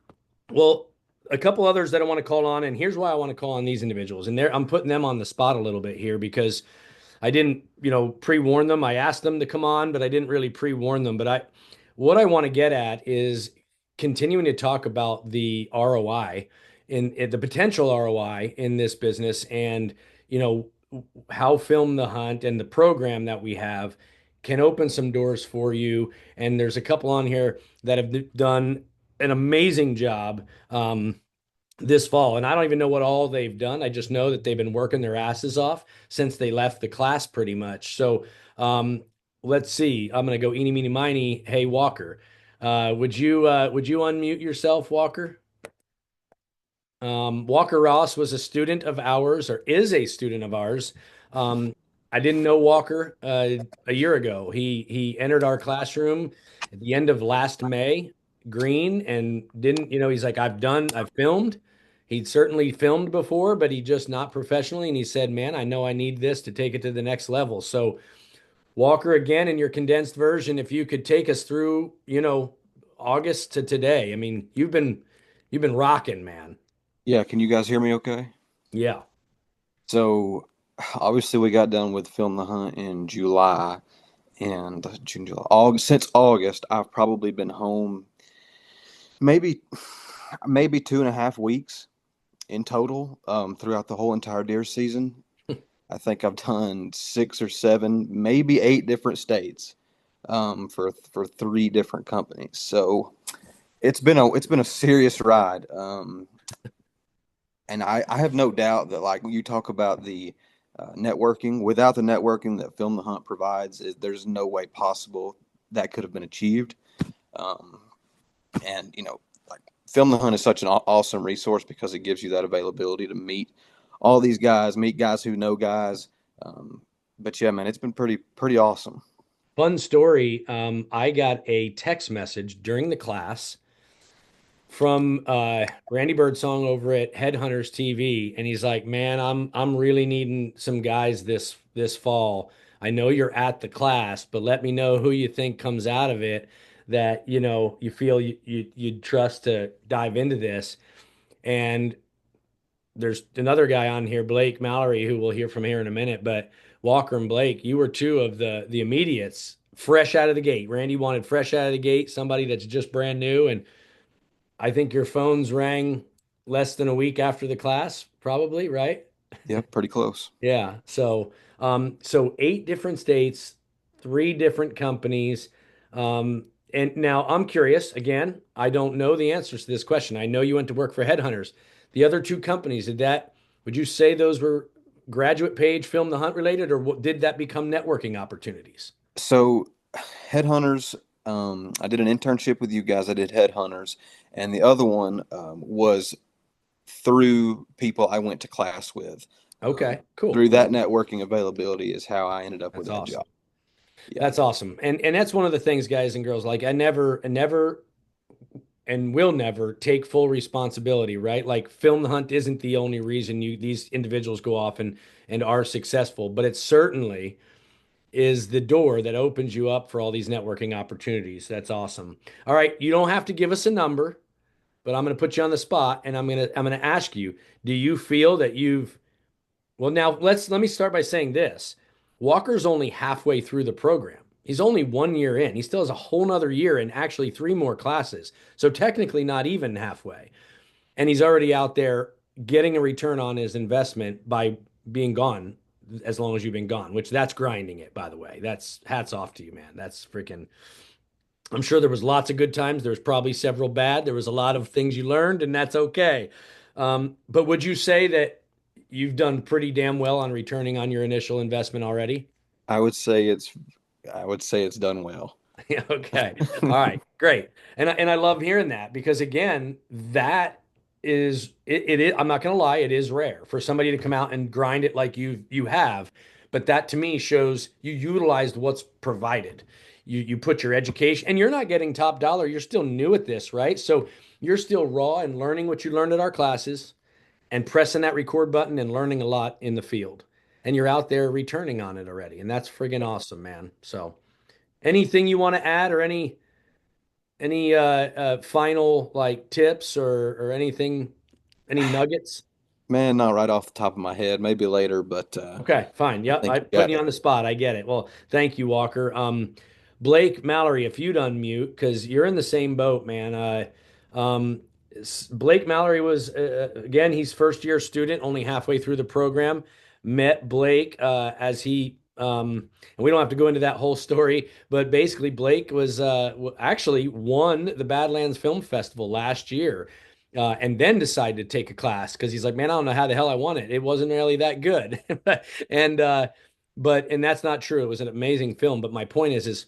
well, a couple others that I want to call on, and here's why I want to call on these individuals. And I'm putting them on the spot a little bit here because I didn't, pre-warn them. I asked them to come on, but I didn't really pre-warn them. But what I want to get at is continuing to talk about the ROI in the potential ROI in this business, and you know how Film the Hunt and the program that we have can open some doors for you. And there's a couple on here that have done an amazing job. This fall. And I don't even know what all they've done. I just know that they've been working their asses off since they left the class pretty much. So let's see. I'm gonna go eeny, meeny, miny. Hey, Walker. Would you unmute yourself, Walker? Walker Ross was a student of ours, or is a student of ours. I didn't know Walker a year ago. He entered our classroom at the end of last May, green, and didn't, he's like, I've filmed. He'd certainly filmed before, but he just not professionally. And he said, man, I know I need this to take it to the next level. So Walker, again, in your condensed version, if you could take us through, August to today. I mean, you've been rocking, man. Yeah, can you guys hear me okay? Yeah. So obviously we got done with Film the Hunt in July and June, July. August, since August, I've probably been home maybe 2.5 weeks in total, throughout the whole entire deer season. I think I've done 6 or 7, maybe 8 different states, for 3 different companies. So it's been a serious ride. And I have no doubt that, like, when you talk about the networking, without the networking that Film the Hunt provides, there's no way possible that could have been achieved. Um, and like, Film the Hunt is such an awesome resource because it gives you that availability to meet all these guys, meet guys who know guys. But yeah, man, it's been pretty awesome. Fun story. I got a text message during the class from Randy Birdsong over at Headhunters TV, and he's like, "Man, I'm really needing some guys this fall. I know you're at the class, but let me know who you think comes out of it that you feel you'd trust to dive into this." And there's another guy on here, Blake Mallory, who we'll hear from here in a minute. But Walker and Blake, you were two of the immediates, fresh out of the gate. Randy wanted fresh out of the gate, somebody that's just brand new, and I think your phones rang less than a week after the class, probably, right? Yeah, pretty close. Yeah. So 8 different states, 3 different companies. And now I'm curious, again, I don't know the answers to this question. I know you went to work for Headhunters. The other 2 companies, would you say those were Graduate Page Film the Hunt related, or did that become networking opportunities? So, Headhunters, I did an internship with you guys. I did Headhunters, and the other one was through people I went to class with. Okay, cool. Through that networking availability is how I ended up with That's that awesome. job. Yeah. That's awesome. And that's one of the things, guys and girls, like I never and will never take full responsibility, right? Like Film the Hunt isn't the only reason these individuals go off and are successful, but it certainly is the door that opens you up for all these networking opportunities. That's awesome. All right, you don't have to give us a number, but I'm going to put you on the spot and I'm going to ask you, do you feel that well, now let me start by saying this. Walker's only halfway through the program. He's only 1 year in. He still has a whole nother year and actually 3 more classes. So technically not even halfway. And he's already out there getting a return on his investment by being gone as long as you've been gone, which that's grinding it, by the way. That's hats off to you, man. That's freaking, I'm sure there was lots of good times. There was probably several bad. There was a lot of things you learned, and that's okay. But would you say that you've done pretty damn well on returning on your initial investment already? I would say it's done well. Yeah, okay. All right, great. And I love hearing that because again, that is it is I'm not gonna lie, it is rare for somebody to come out and grind it like you have. but that to me shows you utilized what's provided. You put your education, and you're not getting top dollar. You're still new at this, right? So you're still raw and learning what you learned at our classes and pressing that record button and learning a lot in the field. And you're out there returning on it already. And that's friggin' awesome, man. So anything you want to add, or any final like tips, or anything, any nuggets? Man, not right off the top of my head. Maybe later, but Okay, fine. I Yep, think I you putting got you it. on the spot. I get it. Well, thank you, Walker. Blake, Mallory, if you'd unmute, because you're in the same boat, man. Blake Mallory was again, he's first year student, only halfway through the program. Met Blake as he and we don't have to go into that whole story, but basically Blake was actually won the Badlands Film Festival last year. And then decided to take a class because he's like, man, I don't know how the hell I won it. It wasn't really that good. And and that's not true. It was an amazing film. But my point is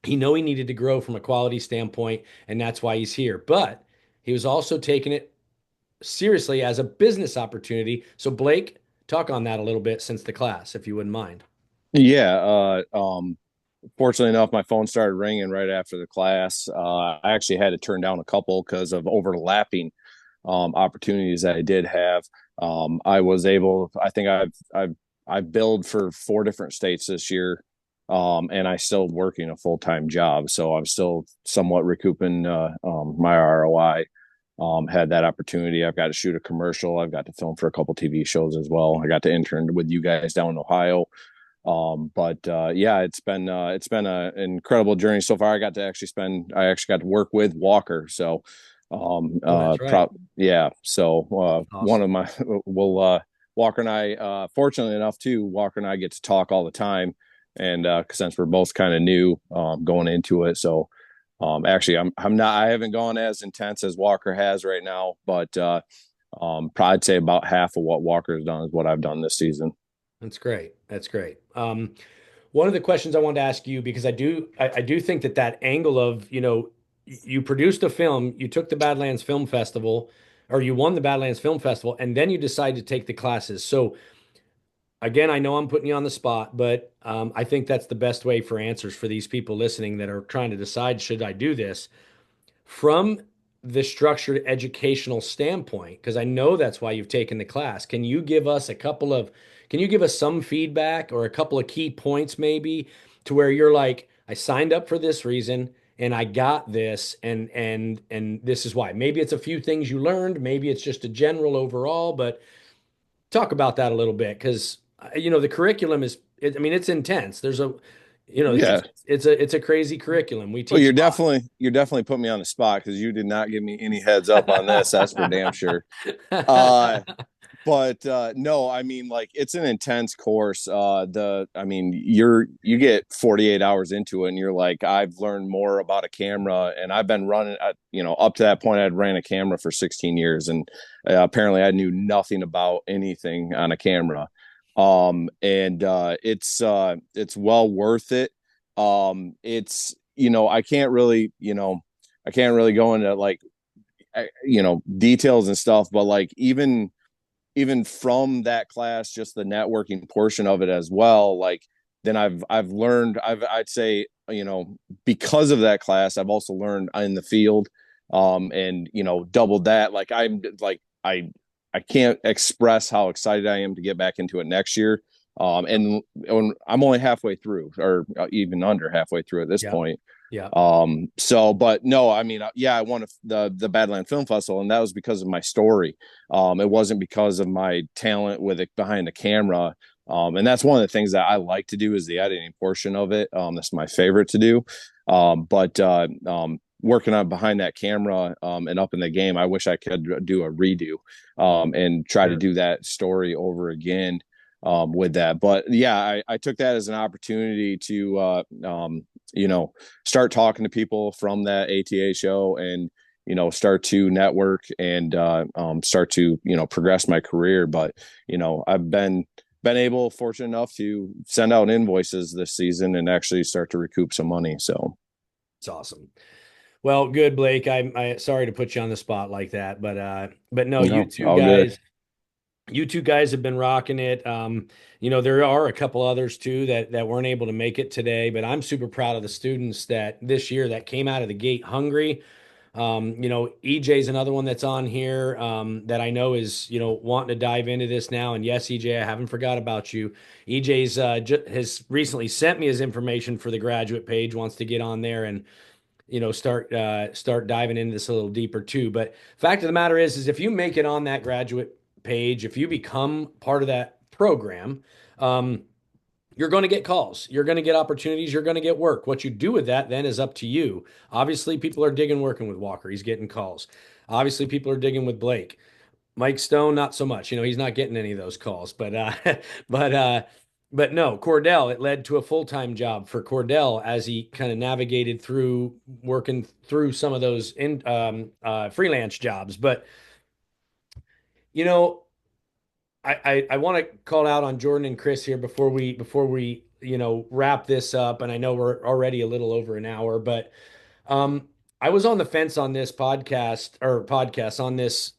he needed to grow from a quality standpoint, and that's why he's here. But he was also taking it seriously as a business opportunity. So Blake, talk on that a little bit since the class, if you wouldn't mind. Yeah. Fortunately enough, my phone started ringing right after the class. I actually had to turn down a couple because of overlapping opportunities that I did have. I was able. I think I've billed for 4 different states this year, and I still working a full-time job, so I'm still somewhat recouping my ROI. Had that opportunity. I've got to shoot a commercial. I've got to film for a couple TV shows as well. I got to intern with you guys down in Ohio. But yeah, it's been an incredible journey so far. I actually got to work with Walker. So That's right. yeah. So one Awesome. of my Walker and I, fortunately enough too, Walker and I get to talk all the time, and since we're both kind of new going into it, so actually I haven't gone as intense as Walker has right now, but probably say about half of what Walker's done is what I've done this season. That's great. That's great. One of the questions I wanted to ask you, because I do think that angle of, you produced a film, you took the Badlands Film Festival, or you won the Badlands Film Festival, and then you decided to take the classes. So again, I know I'm putting you on the spot, but I think that's the best way for answers for these people listening that are trying to decide, should I do this? From the structured educational standpoint, because I know that's why you've taken the class, can you give us some feedback or a couple of key points maybe to where you're like, I signed up for this reason and I got this, and this is why. Maybe it's a few things you learned, maybe it's just a general overall, but talk about that a little bit because the curriculum I mean, it's intense. There's a Yeah. it's a crazy curriculum. We Well, teach a you're definitely putting me on the spot because you did not give me any heads up on this. That's for damn sure. Uh, lot. but no, I mean, like, it's an intense course. I mean, you get 48 hours into it and you're like, I've learned more about a camera, and I've been running up to that point I'd ran a camera for 16 years, and apparently I knew nothing about anything on a camera. And it's well worth it. It's I can't really go into like details and stuff, but like even from that class, just the networking portion of it as well, like, then I've learned, I'd say, because of that class, I've also learned in the field, and doubled that. Like, I can't express how excited I am to get back into it next year. And I'm only halfway through, or even under halfway through at this Yeah. point. Yeah. But no, I mean, yeah, I won the Badland Film Festival, and that was because of my story. It wasn't because of my talent with it behind the camera. And that's one of the things that I like to do, is the editing portion of it. That's my favorite to do. But working on behind that camera, and up in the game, I wish I could do a redo, and try to do that story over again, with that. But yeah, I took that as an opportunity to, start talking to people from that ATA show, and start to network, and start to progress my career. But I've been fortunate enough to send out invoices this season and actually start to recoup some money. So It's awesome. Well, good, Blake. I sorry to put you on the spot like that, but no, you no, two all good. guys, You two guys have been rocking it. There are a couple others too that weren't able to make it today, but I'm super proud of the students that this year that came out of the gate hungry. EJ's another one that's on here that I know is, wanting to dive into this now. And yes, EJ, I haven't forgot about you. EJ's has recently sent me his information for the graduate page, wants to get on there and start diving into this a little deeper too. But fact of the matter is if you make it on that graduate page, if you become part of that program, you're going to get calls. You're going to get opportunities. You're going to get work. What you do with that then is up to you. Obviously, people are digging working with Walker. He's getting calls. Obviously, people are digging with Blake. Mike Stone, not so much. He's not getting any of those calls. But but no, Cordell, it led to a full-time job for Cordell as he kind of navigated through working through some of those freelance jobs. But I want to call out on Jordan and Chris here before we wrap this up. And I know we're already a little over an hour, but I was on the fence on this podcast on this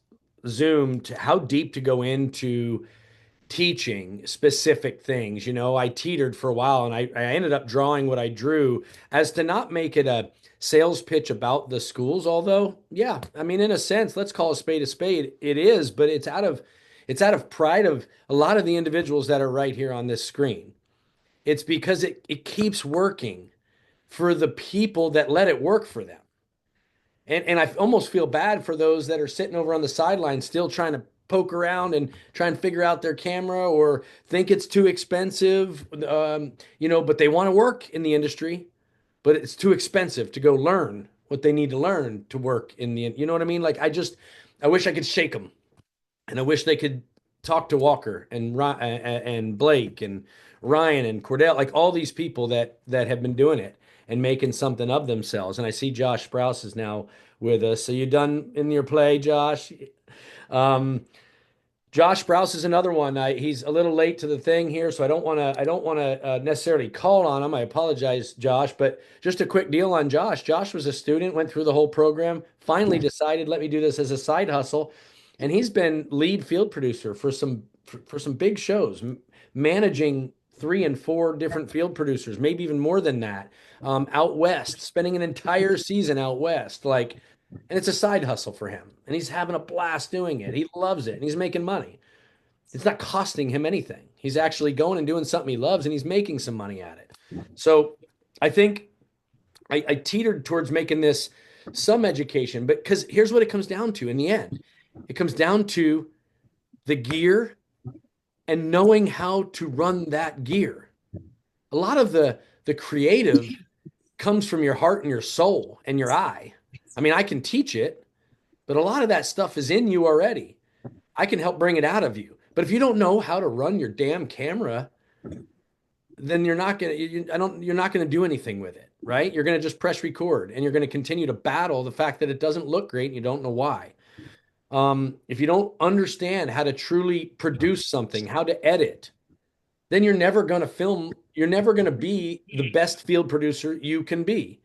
Zoom to how deep to go into teaching specific things. I teetered for a while, and I ended up drawing what I drew as to not make it a sales pitch about the schools. Although, yeah, I mean, in a sense, let's call a spade a spade. It is, but it's out of pride of a lot of the individuals that are right here on this screen. It's because it keeps working for the people that let it work for them. And I almost feel bad for those that are sitting over on the sideline still trying to poke around and try and figure out their camera or think it's too expensive, but they want to work in the industry, but it's too expensive to go learn what they need to learn to work in the, you know what I mean? Like, I wish I could shake them, and I wish they could talk to Walker and Blake and Ryan and Cordell, like all these people that have been doing it and making something of themselves. And I see Josh Sprouse is now with us. So you done in your play, Josh? Josh Sprouse is another one. He's a little late to the thing here, so I don't want to necessarily call on him. I apologize, Josh, but just a quick deal on Josh. Josh was a student, went through the whole program, finally decided, let me do this as a side hustle, and he's been lead field producer for some big shows, managing 3 and 4 different field producers, maybe even more than that, out west, spending an entire season out west, and it's a side hustle for him. And he's having a blast doing it. He loves it. And he's making money. It's not costing him anything. He's actually going and doing something he loves, and he's making some money at it. So I think I teetered towards making this some education, but because here's what it comes down to in the end. It comes down to the gear and knowing how to run that gear. A lot of the creative comes from your heart and your soul and your eye. I mean, I can teach it, but a lot of that stuff is in you already. I can help bring it out of you. But if you don't know how to run your damn camera, then you're not going to do anything with it, right? You're going to just press record, and you're going to continue to battle the fact that it doesn't look great and you don't know why. If you don't understand how to truly produce something, how to edit, then you're never going to film. You're never going to be the best field producer you can be.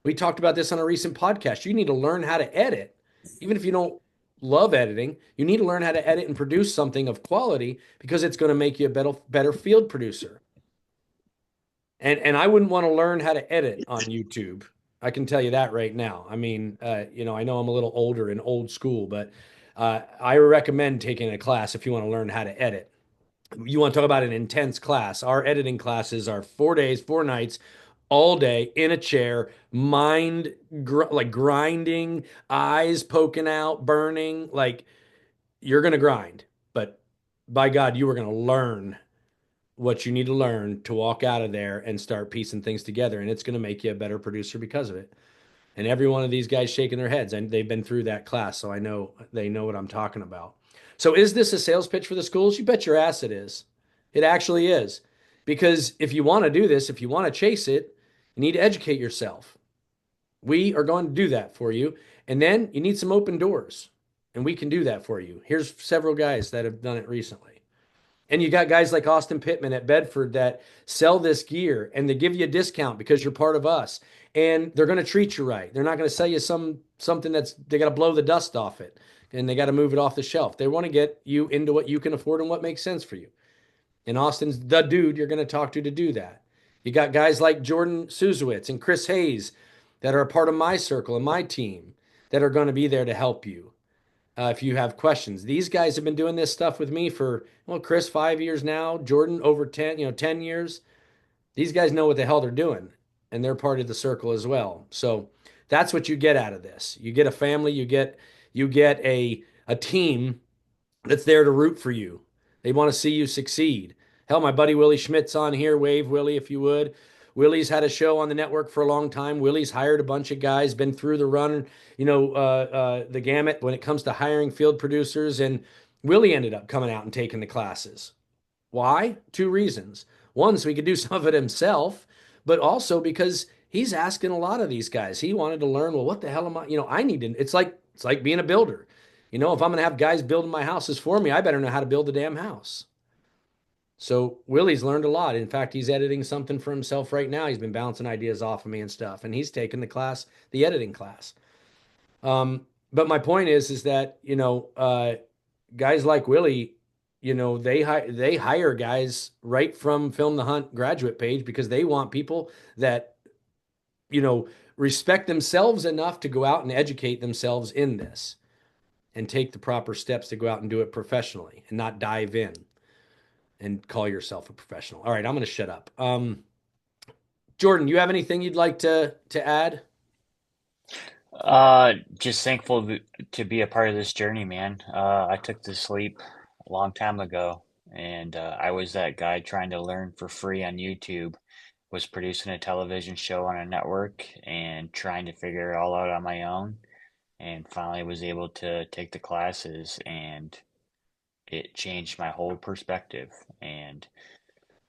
We talked about this on a recent podcast. You need to learn how to edit. Even if you don't love editing, you need to learn how to edit and produce something of quality, because it's going to make you a better field producer. And I wouldn't want to learn how to edit on YouTube. I can tell you that right now. I mean, I know I'm a little older and old school, but I recommend taking a class if you want to learn how to edit. You want to talk about an intense class. Our editing classes are 4 days, 4 nights, all day in a chair, mind grinding, eyes poking out, burning. Like, you're going to grind, but by God, you are going to learn what you need to learn to walk out of there and start piecing things together. And it's going to make you a better producer because of it. And every one of these guys shaking their heads, and they've been through that class. So I know they know what I'm talking about. So is this a sales pitch for the schools? You bet your ass it is. It actually is. Because if you want to do this, if you want to chase it, you need to educate yourself. We are going to do that for you. And then you need some open doors, and we can do that for you. Here's several guys that have done it recently. And you got guys like Austin Pittman at Bedford that sell this gear, and they give you a discount because you're part of us. And they're going to treat you right. They're not going to sell you something they got to blow the dust off it, and they got to move it off the shelf. They want to get you into what you can afford and what makes sense for you. And Austin's the dude you're going to talk to do that. You got guys like Jordan Suzowitz and Chris Hayes that are a part of my circle and my team that are going to be there to help you if you have questions. These guys have been doing this stuff with me for, well, Chris, 5 years now, Jordan over 10, 10 years. These guys know what the hell they're doing, and they're part of the circle as well. So that's what you get out of this. You get a family, you get a team that's there to root for you. They want to see you succeed. Hell, my buddy Willie Schmidt's on here. Wave, Willie, if you would. Willie's had a show on the network for a long time. Willie's hired a bunch of guys, been through the run, the gamut when it comes to hiring field producers. And Willie ended up coming out and taking the classes. Why? Two reasons. One, so he could do some of it himself, but also because he's asking a lot of these guys. He wanted to learn, well, what the hell am I? I need to, it's like being a builder. If I'm going to have guys building my houses for me, I better know how to build a damn house. So Willie's learned a lot. In fact, he's editing something for himself right now. He's been bouncing ideas off of me and stuff, and he's taken the editing class. But my point is that guys like Willie, they hire guys right from Film the Hunt graduate page because they want people that respect themselves enough to go out and educate themselves in this and take the proper steps to go out and do it professionally and not dive in and call yourself a professional. All right, I'm going to shut up. Jordan, you have anything you'd like to add? Just thankful to be a part of this journey, man. I took this leap a long time ago, and I was that guy trying to learn for free on YouTube, was producing a television show on a network and trying to figure it all out on my own, and finally was able to take the classes, and it changed my whole perspective. And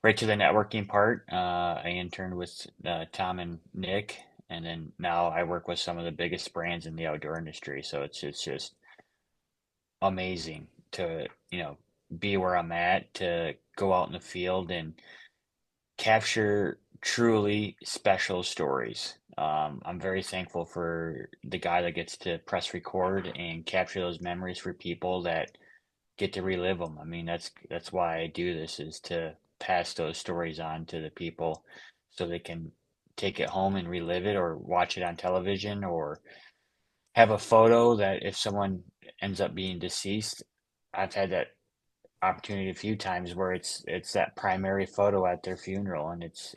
right to the networking part, I interned with Tom and Nick, and then now I work with some of the biggest brands in the outdoor industry. So it's just amazing to be where I'm at, to go out in the field and capture truly special stories. I'm very thankful for the guy that gets to press record and capture those memories for people that get to relive them. I mean, that's why I do this, is to pass those stories on to the people so they can take it home and relive it or watch it on television or have a photo that if someone ends up being deceased, I've had that opportunity a few times where it's that primary photo at their funeral, and it's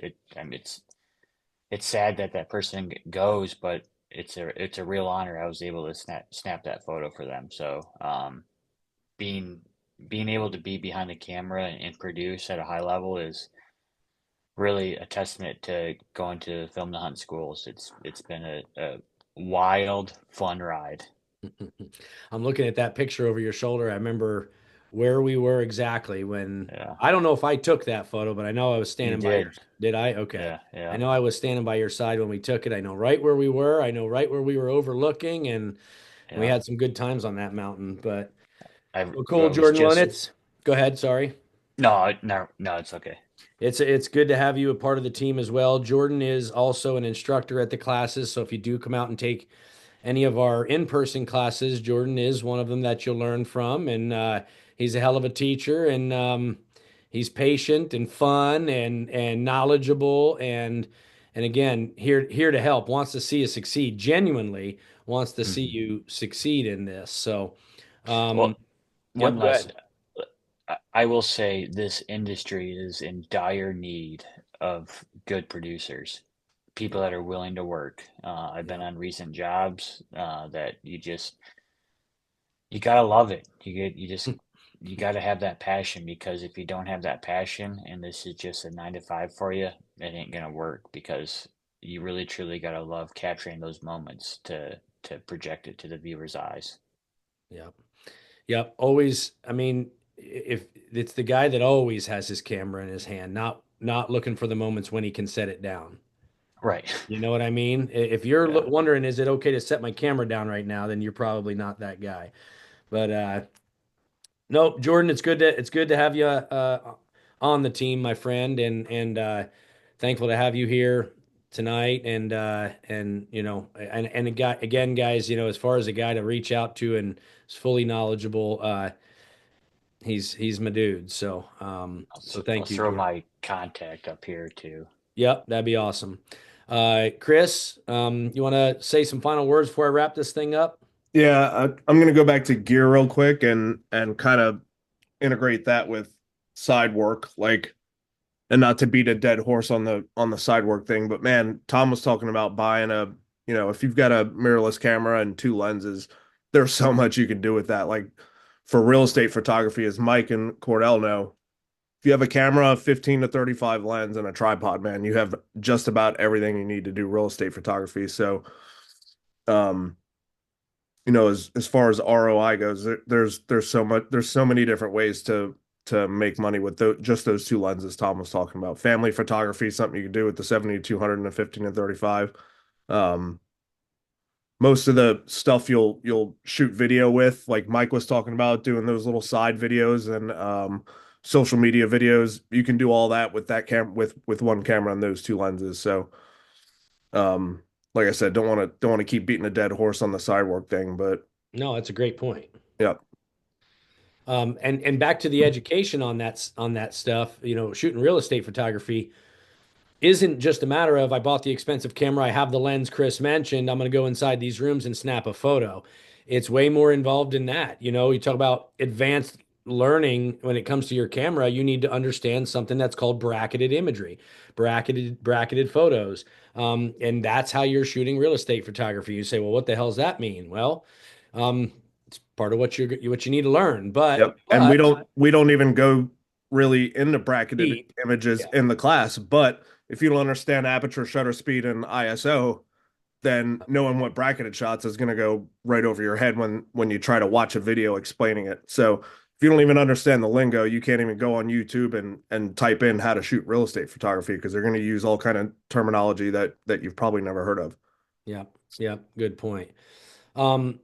sad that that person goes, but it's a real honor. I was able to snap that photo for them. So being being able to be behind the camera and produce at a high level is really a testament to going to Film the Hunt schools. It's been a wild, fun ride. I'm looking at that picture over your shoulder. I remember where we were exactly when Yeah, I don't know if I took that photo, but I know I was you standing by your. did. Did I? Okay. Yeah, I yeah, know I was standing by your side when we took it. I know right where we were. I know right where we were overlooking, and we yeah. had some good times on that mountain. But I well, cool, was Jordan just Lenitz. Go ahead. Sorry. no, no, no. It's okay. It's good to have you a part of the team as well. Jordan is also an instructor at the classes, so if you do come out and take any of our in-person classes, Jordan is one of them that you'll learn from, and he's a hell of a teacher, and he's patient and fun and knowledgeable, and again here to help. Wants to see you succeed. Genuinely wants to see Hmm. you succeed in this. So, um, Well, yep. one Go last. ahead. I will say this industry is in dire need of good producers, people Yeah. that are willing to work. I've been Yeah. on recent jobs that you gotta love it. You gotta have that passion, because if you don't have that passion and this is just a 9 to 5 for you, it ain't gonna work, because you really truly gotta love capturing those moments to project it to the viewer's eyes. Yeah. Yep. Always. I mean, if it's the guy that always has his camera in his hand, not looking for the moments when he can set it down. Right. You know what I mean? If you're Yeah. wondering, is it okay to set my camera down right now? Then you're probably not that guy. But no, Jordan, it's good to have you on the team, my friend, and thankful to have you here tonight, and you know, and a guy again, guys, you know, as far as a guy to reach out to and is fully knowledgeable, he's my dude. So so I'll thank you, throw Jordan. my contact up here too. Yep, that'd be awesome. Chris, you want to say some final words before I wrap this thing up? Yeah, I'm gonna go back to gear real quick and kind of integrate that with side work, like, and not to beat a dead horse on the side work thing, but man, Tom was talking about buying a, you know, if you've got a mirrorless camera and two lenses, there's so much you can do with that. Like for real estate photography, as Mike and Cordell know, if you have a camera, 15 to 35 lens and a tripod, man, you have just about everything you need to do real estate photography. So, um, you know, as far as ROI goes, there's so much, there's so many different ways to make money with just those two lenses Tom was talking about. Family photography is something you can do with the 70 to 200 and the 15 to 35. Um, most of the stuff you'll shoot video with, like Mike was talking about, doing those little side videos and social media videos, you can do all that with that camera, with one camera and those two lenses. So like I said, don't want to keep beating a dead horse on the side work thing, but No, that's a great point. yeah. And back to the education on that stuff, you know, shooting real estate photography isn't just a matter of I bought the expensive camera, I have the lens Chris mentioned, I'm going to go inside these rooms and snap a photo. It's way more involved in that. You know, you talk about advanced learning when it comes to your camera, you need to understand something that's called bracketed imagery, bracketed photos. And that's how you're shooting real estate photography. You say, well, what the hell does that mean? Well, it's part of what you need to learn. Yep. And we don't even go really into bracketed Deep. images Yeah. in the class, but if you don't understand aperture, shutter speed, and ISO, then knowing what bracketed shots is going to go right over your head when you try to watch a video explaining it. So if you don't even understand the lingo, you can't even go on YouTube and type in how to shoot real estate photography because they're going to use all kind of terminology that you've probably never heard of. Yeah. Yeah. Good point.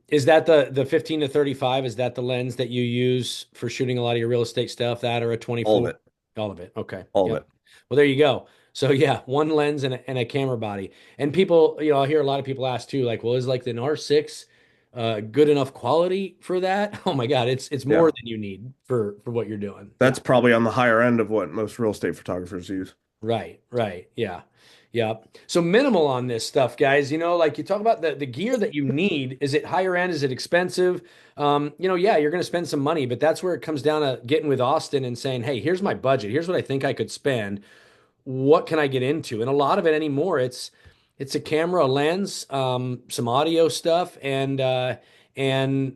Is that the 15 to 35? Is that the lens that you use for shooting a lot of your real estate stuff? That or a 24? All of it. All of it. Okay. All Yep. of it. Well, there you go. So yeah, one lens and a camera body. And people, you know, I hear a lot of people ask too, like, well, is like an R6 good enough quality for that? Oh my God, it's more Yeah. than you need for what you're doing. That's probably on the higher end of what most real estate photographers use. Right, right. Yeah. Yeah. So minimal on this stuff, guys. You know, like you talk about the gear that you need. Is it higher end? Is it expensive? You know, yeah, you're going to spend some money, but that's where it comes down to getting with Austin and saying, hey, here's my budget. Here's what I think I could spend. What can I get into? And a lot of it anymore, it's a camera, a lens, some audio stuff, and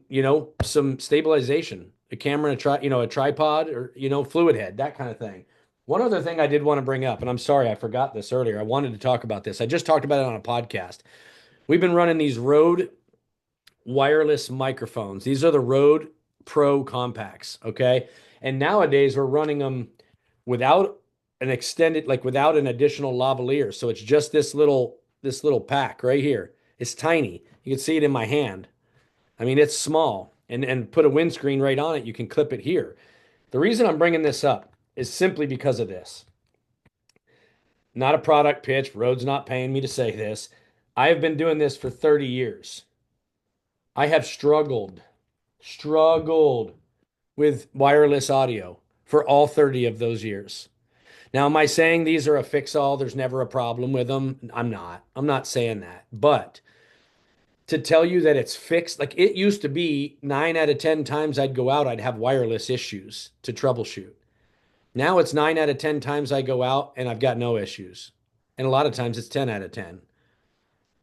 you know, some stabilization, a camera, and a tripod, or you know, fluid head, that kind of thing. One other thing I did want to bring up, and I'm sorry I forgot this earlier. I wanted to talk about this. I just talked about it on a podcast. We've been running these Rode wireless microphones. These are the Rode Pro Compacts, okay? And nowadays we're running them without an extended, like without an additional lavalier. So it's just this little pack right here. It's tiny. You can see it in my hand. I mean, it's small. And put a windscreen right on it. You can clip it here. The reason I'm bringing this up is simply because of this. Not a product pitch. Rode's not paying me to say this. I have been doing this for 30 years. I have struggled with wireless audio for all 30 of those years. Now, am I saying these are a fix-all? There's never a problem with them? I'm not. I'm not saying that. But to tell you that it's fixed, like it used to be 9 out of 10 times I'd go out, I'd have wireless issues to troubleshoot. Now it's 9 out of 10 times I go out and I've got no issues. And a lot of times it's 10 out of 10.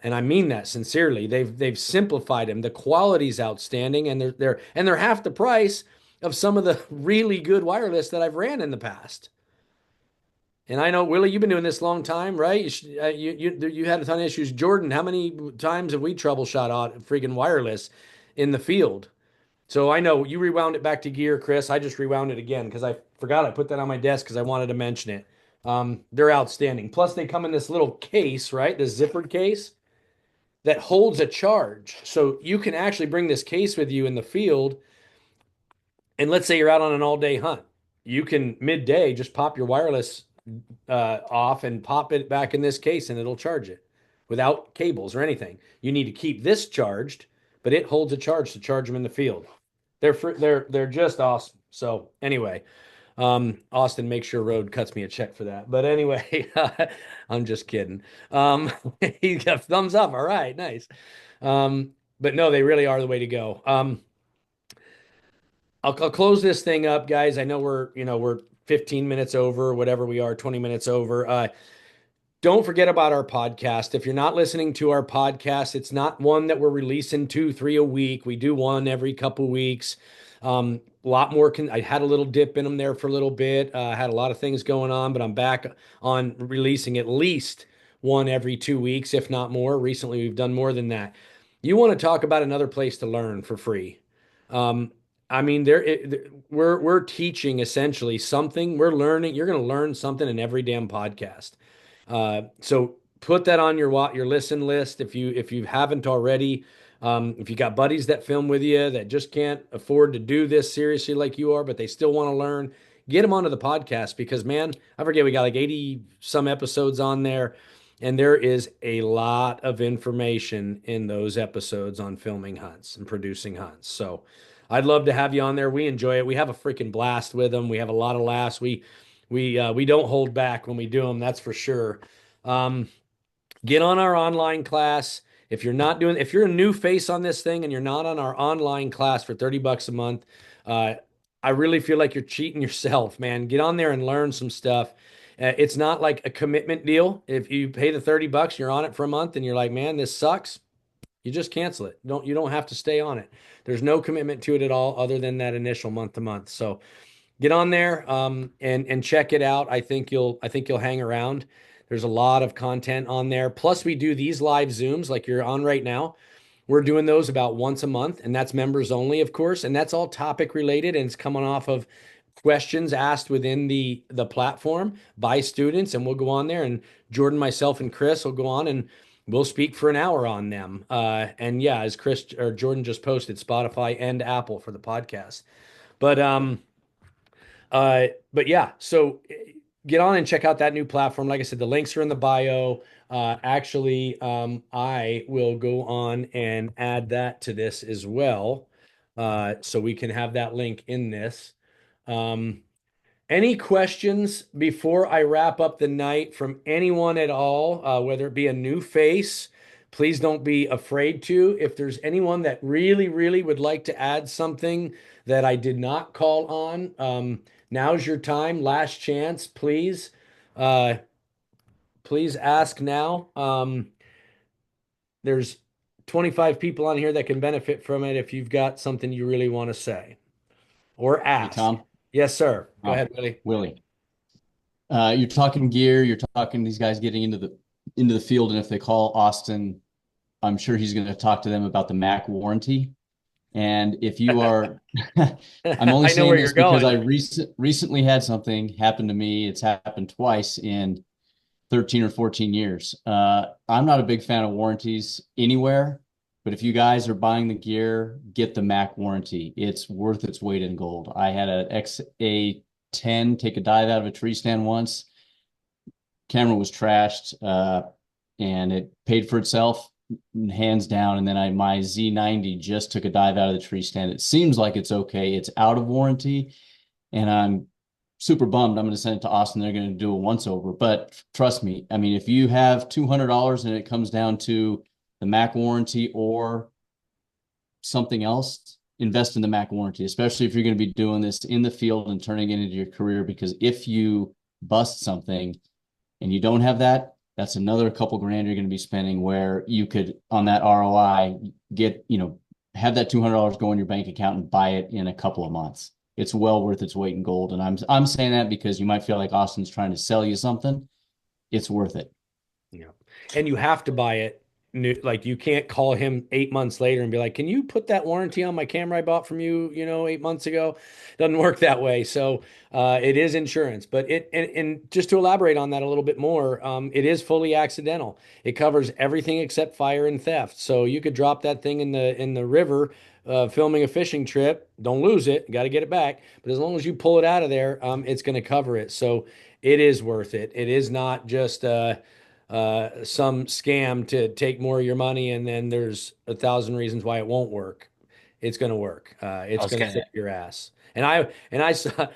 And I mean that sincerely. They've simplified them. The quality's outstanding, and they're half the price of some of the really good wireless that I've ran in the past. And I know, Willie, you've been doing this a long time, right? You had a ton of issues. Jordan, how many times have we troubleshot out freaking wireless in the field? So I know you rewound it back to gear, Chris. I just rewound it again because I forgot I put that on my desk because I wanted to mention it. They're outstanding. Plus, they come in this little case, right? This zippered case that holds a charge. So you can actually bring this case with you in the field. And let's say you're out on an all-day hunt. You can midday just pop your wireless off and pop it back in this case and it'll charge it without cables or anything. You need to keep this charged, but it holds a charge to charge them in the field. They're just awesome. So anyway, Austin, make sure Road cuts me a check for that. But anyway, I'm just kidding. He got thumbs up. All right, nice. But no, they really are the way to go. I'll close this thing up, guys. I know we're 15 minutes over, whatever we are, 20 minutes over. Don't forget about our podcast. If you're not listening to our podcast, it's not one that we're releasing 2, 3 a week. We do one every couple weeks. A lot more. I had a little dip in them there for a little bit. I had a lot of things going on, but I'm back on releasing at least one every 2 weeks, if not more. Recently, we've done more than that. You want to talk about another place to learn for free? I mean, we're teaching essentially something. We're learning. You're going to learn something in every damn podcast. So put that on your listen list if you haven't already. If you got buddies that film with you that just can't afford to do this seriously like you are, but they still want to learn, get them onto the podcast because, man, I forget, we got like 80 some episodes on there, and there is a lot of information in those episodes on filming hunts and producing hunts. So I'd love to have you on there. We enjoy it. We have a freaking blast with them. We have a lot of laughs. We don't hold back when we do them. That's for sure. Get on our online class. If you're a new face on this thing and you're not on our online class for $30 a month, I really feel like you're cheating yourself, man. Get on there and learn some stuff. It's not like a commitment deal. If you pay the $30, you're on it for a month and you're like, man, this sucks. You just cancel it. You don't have to stay on it. There's no commitment to it at all other than that initial month to month. So get on there and check it out. I think you'll hang around. There's a lot of content on there. Plus, we do these live Zooms like you're on right now. We're doing those about once a month, and that's members only, of course. And that's all topic related, and it's coming off of questions asked within the platform by students. And we'll go on there, and Jordan, myself, and Chris will go on and we'll speak for an hour on them. And yeah, as Chris or Jordan just posted, Spotify and Apple for the podcast. But yeah, so get on and check out that new platform. Like I said, the links are in the bio. Actually, I will go on and add that to this as well. So we can have that link in this. Any questions before I wrap up the night from anyone at all, whether it be a new face? Please don't be afraid to. If there's anyone that really, really would like to add something that I did not call on, now's your time. Last chance, please. Please ask now. There's 25 people on here that can benefit from it if you've got something you really want to say or ask. Hey, Tom. Yes, sir. Go ahead, Willie. Willie. You're talking gear. You're talking these guys getting into the field, and if they call Austin, I'm sure he's going to talk to them about the Mac warranty. And if you are, I'm only saying this because I recently had something happen to me. It's happened twice in 13 or 14 years. I'm not a big fan of warranties anywhere, but if you guys are buying the gear, get the Mac warranty. It's worth its weight in gold. I had an XA10 take a dive out of a tree stand once. Camera was trashed, and it paid for itself hands down. And then my Z90 just took a dive out of the tree stand. It seems like it's okay. It's out of warranty, and I'm super bummed. I'm going to send it to Austin. They're going to do a once over, but trust me. I mean, if you have $200 and it comes down to the Mac warranty or something else, invest in the Mac warranty, especially if you're going to be doing this in the field and turning it into your career, because if you bust something and you don't have that, that's another couple grand you're going to be spending, where you could, on that ROI, have that $200 go in your bank account and buy it in a couple of months. It's well worth its weight in gold. And I'm saying that because you might feel like Austin's trying to sell you something. It's worth it. Yeah. And you have to buy it new. Like, you can't call him 8 months later and be like, can you put that warranty on my camera I bought from you, 8 months ago? Doesn't work that way. So it is insurance, but and just to elaborate on that a little bit more, it is fully accidental. It covers everything except fire and theft. So you could drop that thing in the river, filming a fishing trip, don't lose it, got to get it back. But as long as you pull it out of there, it's going to cover it. So it is worth it. It is not just some scam to take more of your money and then there's 1,000 reasons why it won't work. It's going to work. I It's was going to gonna save your ass. And I saw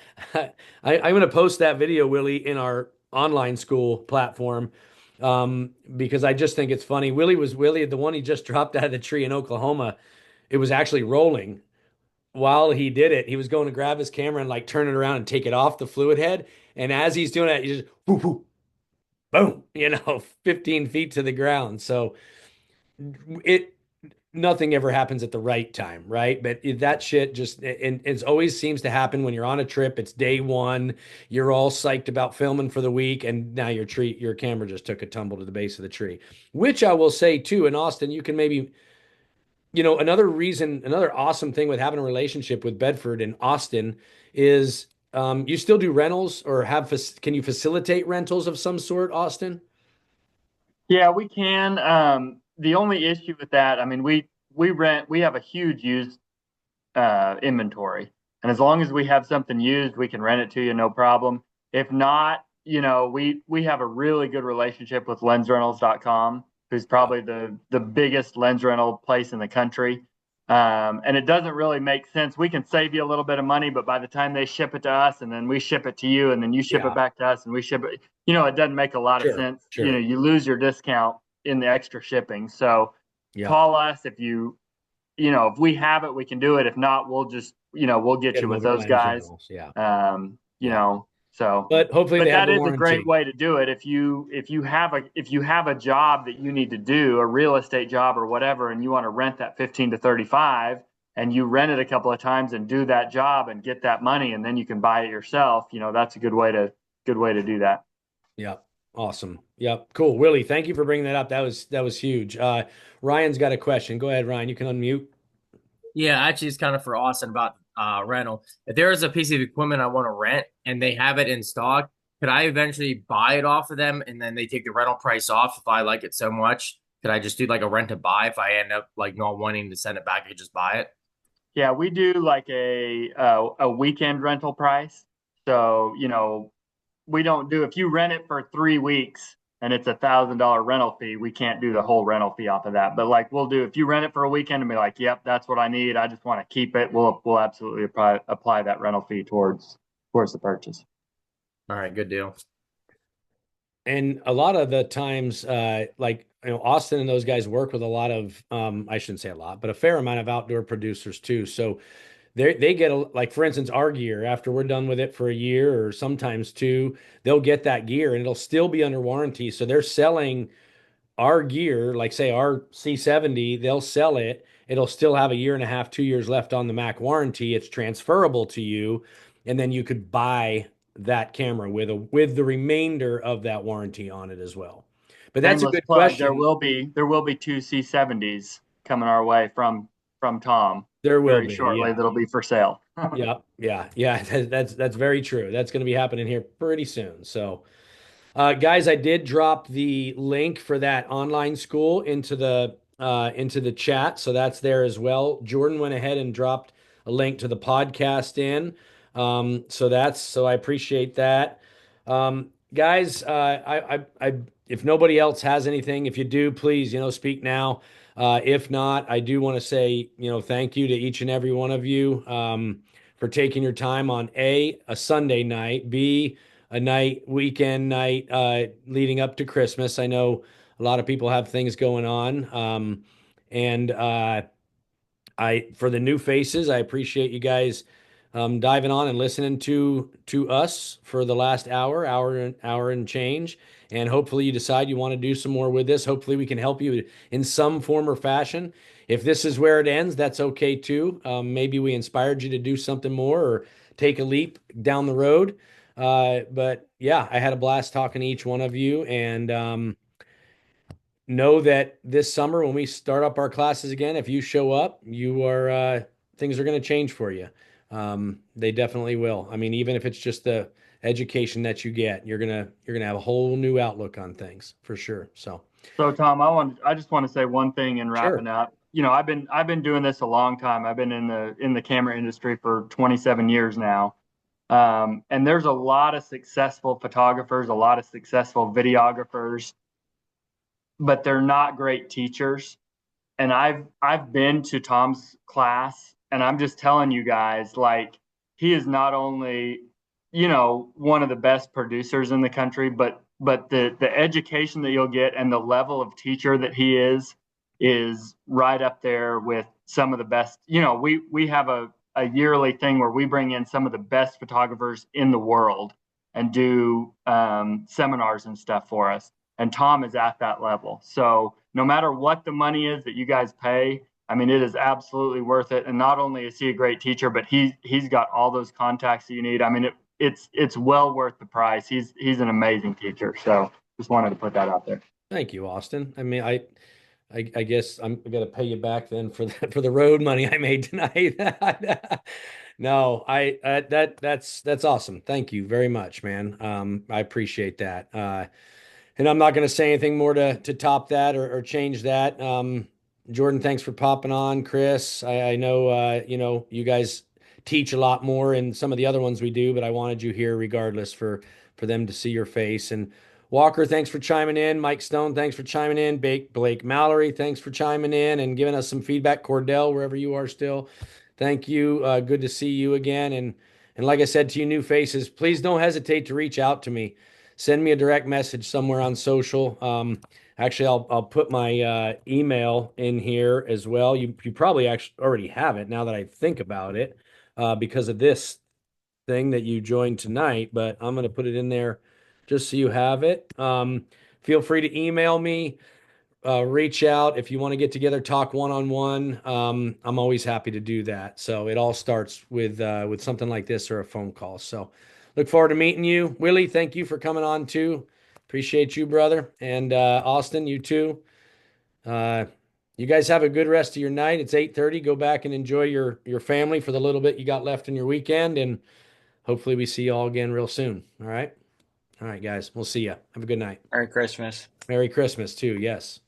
I'm going to post that video, Willie, in our online school platform, because I just think it's funny. Willie, the one he just dropped out of the tree in Oklahoma. It was actually rolling while he did it. He was going to grab his camera and like turn it around and take it off the fluid head. And as he's doing that, he just whoo, whoo, boom, 15 feet to the ground. So it nothing ever happens at the right time, right? But that shit just and it always seems to happen when you're on a trip. It's day one, you're all psyched about filming for the week, and now your camera just took a tumble to the base of the tree. Which I will say too, in Austin, you can maybe another awesome thing with having a relationship with Bedford and Austin is you still do rentals or can you facilitate rentals of some sort, Austin? Yeah, we can. The only issue with that, I mean, we have a huge used inventory, and as long as we have something used, we can rent it to you, no problem. If not, we have a really good relationship with LensRentals.com, who's probably the biggest lens rental place in the country. And it doesn't really make sense. We can save you a little bit of money, but by the time they ship it to us and then we ship it to you and then you ship Yeah. it back to us and we ship it, it doesn't make a lot of sense. Sure. You lose your discount in the extra shipping. So Yeah. call us if if we have it, we can do it. If not, we'll just, we'll get Get you them with over to those Lens guys. Rentals. Yeah. Yeah. So But hopefully they have that the is warranty. a great way to do it. If you have a job that you need to do, a real estate job or whatever, and you want to rent that 15 to 35, and you rent it a couple of times and do that job and get that money, and then you can buy it yourself. That's a good way to do that. Yep. Awesome. Yep. Cool. Willie, thank you for bringing that up. That was huge. Ryan's got a question. Go ahead, Ryan. You can unmute. Yeah, actually, it's kind of for Austin about rental. If there is a piece of equipment I want to rent and they have it in stock, could I eventually buy it off of them and then they take the rental price off if I like it so much? Could I just do like a rent to buy if I end up like not wanting to send it back? I could just buy it. Yeah, we do like a weekend rental price. So, we don't do if you rent it for 3 weeks and it's $1,000 rental fee, we can't do the whole rental fee off of that. But like we'll do if you rent it for a weekend and be like, yep, that's what I need. I just want to keep it. We'll absolutely apply that rental fee towards the purchase. All right, good deal. And a lot of the times, Austin and those guys work with a lot of, I shouldn't say a lot, but a fair amount of outdoor producers too. So they get like, for instance, our gear after we're done with it for a year or sometimes two, they'll get that gear and it'll still be under warranty. So they're selling our gear, like say our C70, they'll sell it. It'll still have a year and a half, 2 years left on the Mac warranty. It's transferable to you, and then you could buy that camera with the remainder of that warranty on it as well. But that's a good question. There will be two C70s coming our way from Tom. There will very be shortly. yeah. That'll be for sale. Yeah. That's very true. That's going to be happening here pretty soon. So, guys, I did drop the link for that online school into the chat, so that's there as well. Jordan went ahead and dropped a link to the podcast in. So I appreciate that. Guys, if nobody else has anything, if you do, please, speak now. If not, I do want to say, thank you to each and every one of you, for taking your time on a Sunday night, B, a weekend night, leading up to Christmas. I know a lot of people have things going on. For the new faces, I appreciate you guys diving on and listening to us for the last hour and change. And hopefully you decide you want to do some more with this. Hopefully we can help you in some form or fashion. If this is where it ends, that's okay too. Maybe we inspired you to do something more or take a leap down the road. But yeah, I had a blast talking to each one of you, and know that this summer when we start up our classes again, if you show up, things are going to change for you. They definitely will. I mean, even if it's just the education that you get, you're gonna have a whole new outlook on things for sure. So Tom, I just want to say one thing in wrapping up. I've been doing this a long time. I've been in the camera industry for 27 years now. And there's a lot of successful photographers, a lot of successful videographers, but they're not great teachers. And I've been to Tom's class, and I'm just telling you guys, like, he is not only, one of the best producers in the country, but the education that you'll get and the level of teacher that he is right up there with some of the best. We have a yearly thing where we bring in some of the best photographers in the world and do seminars and stuff for us. And Tom is at that level. So no matter what the money is that you guys pay, I mean, it is absolutely worth it. And not only is he a great teacher, but he's got all those contacts that you need. I mean, it's well worth the price. He's an amazing teacher. So just wanted to put that out there. Thank you, Austin. I mean, I guess I'm gonna pay you back then for the road money I made tonight. No, that's awesome. Thank you very much, man. I appreciate that. And I'm not gonna say anything more to top that or change that. Jordan, thanks for popping on. Chris, I know you guys teach a lot more in some of the other ones we do, but I wanted you here regardless for them to see your face. And Walker, thanks for chiming in. Mike Stone, thanks for chiming in. Blake Mallory, thanks for chiming in and giving us some feedback. Cordell, wherever you are still, thank you. Good to see you again. And like I said to you new faces, please don't hesitate to reach out to me. Send me a direct message somewhere on social. Actually, I'll put my email in here as well. You probably actually already have it now that I think about it, because of this thing that you joined tonight, but I'm going to put it in there just so you have it. Feel free to email me, reach out if you want to get together, talk one-on-one. I'm always happy to do that. So it all starts with something like this or a phone call. So look forward to meeting you. Willie, thank you for coming on too. Appreciate you, brother. And Austin, you too. You guys have a good rest of your night. It's 8:30. Go back and enjoy your family for the little bit you got left in your weekend, and hopefully we see you all again real soon. All right. All right, guys. We'll see you. Have a good night. Merry Christmas. Merry Christmas too. Yes.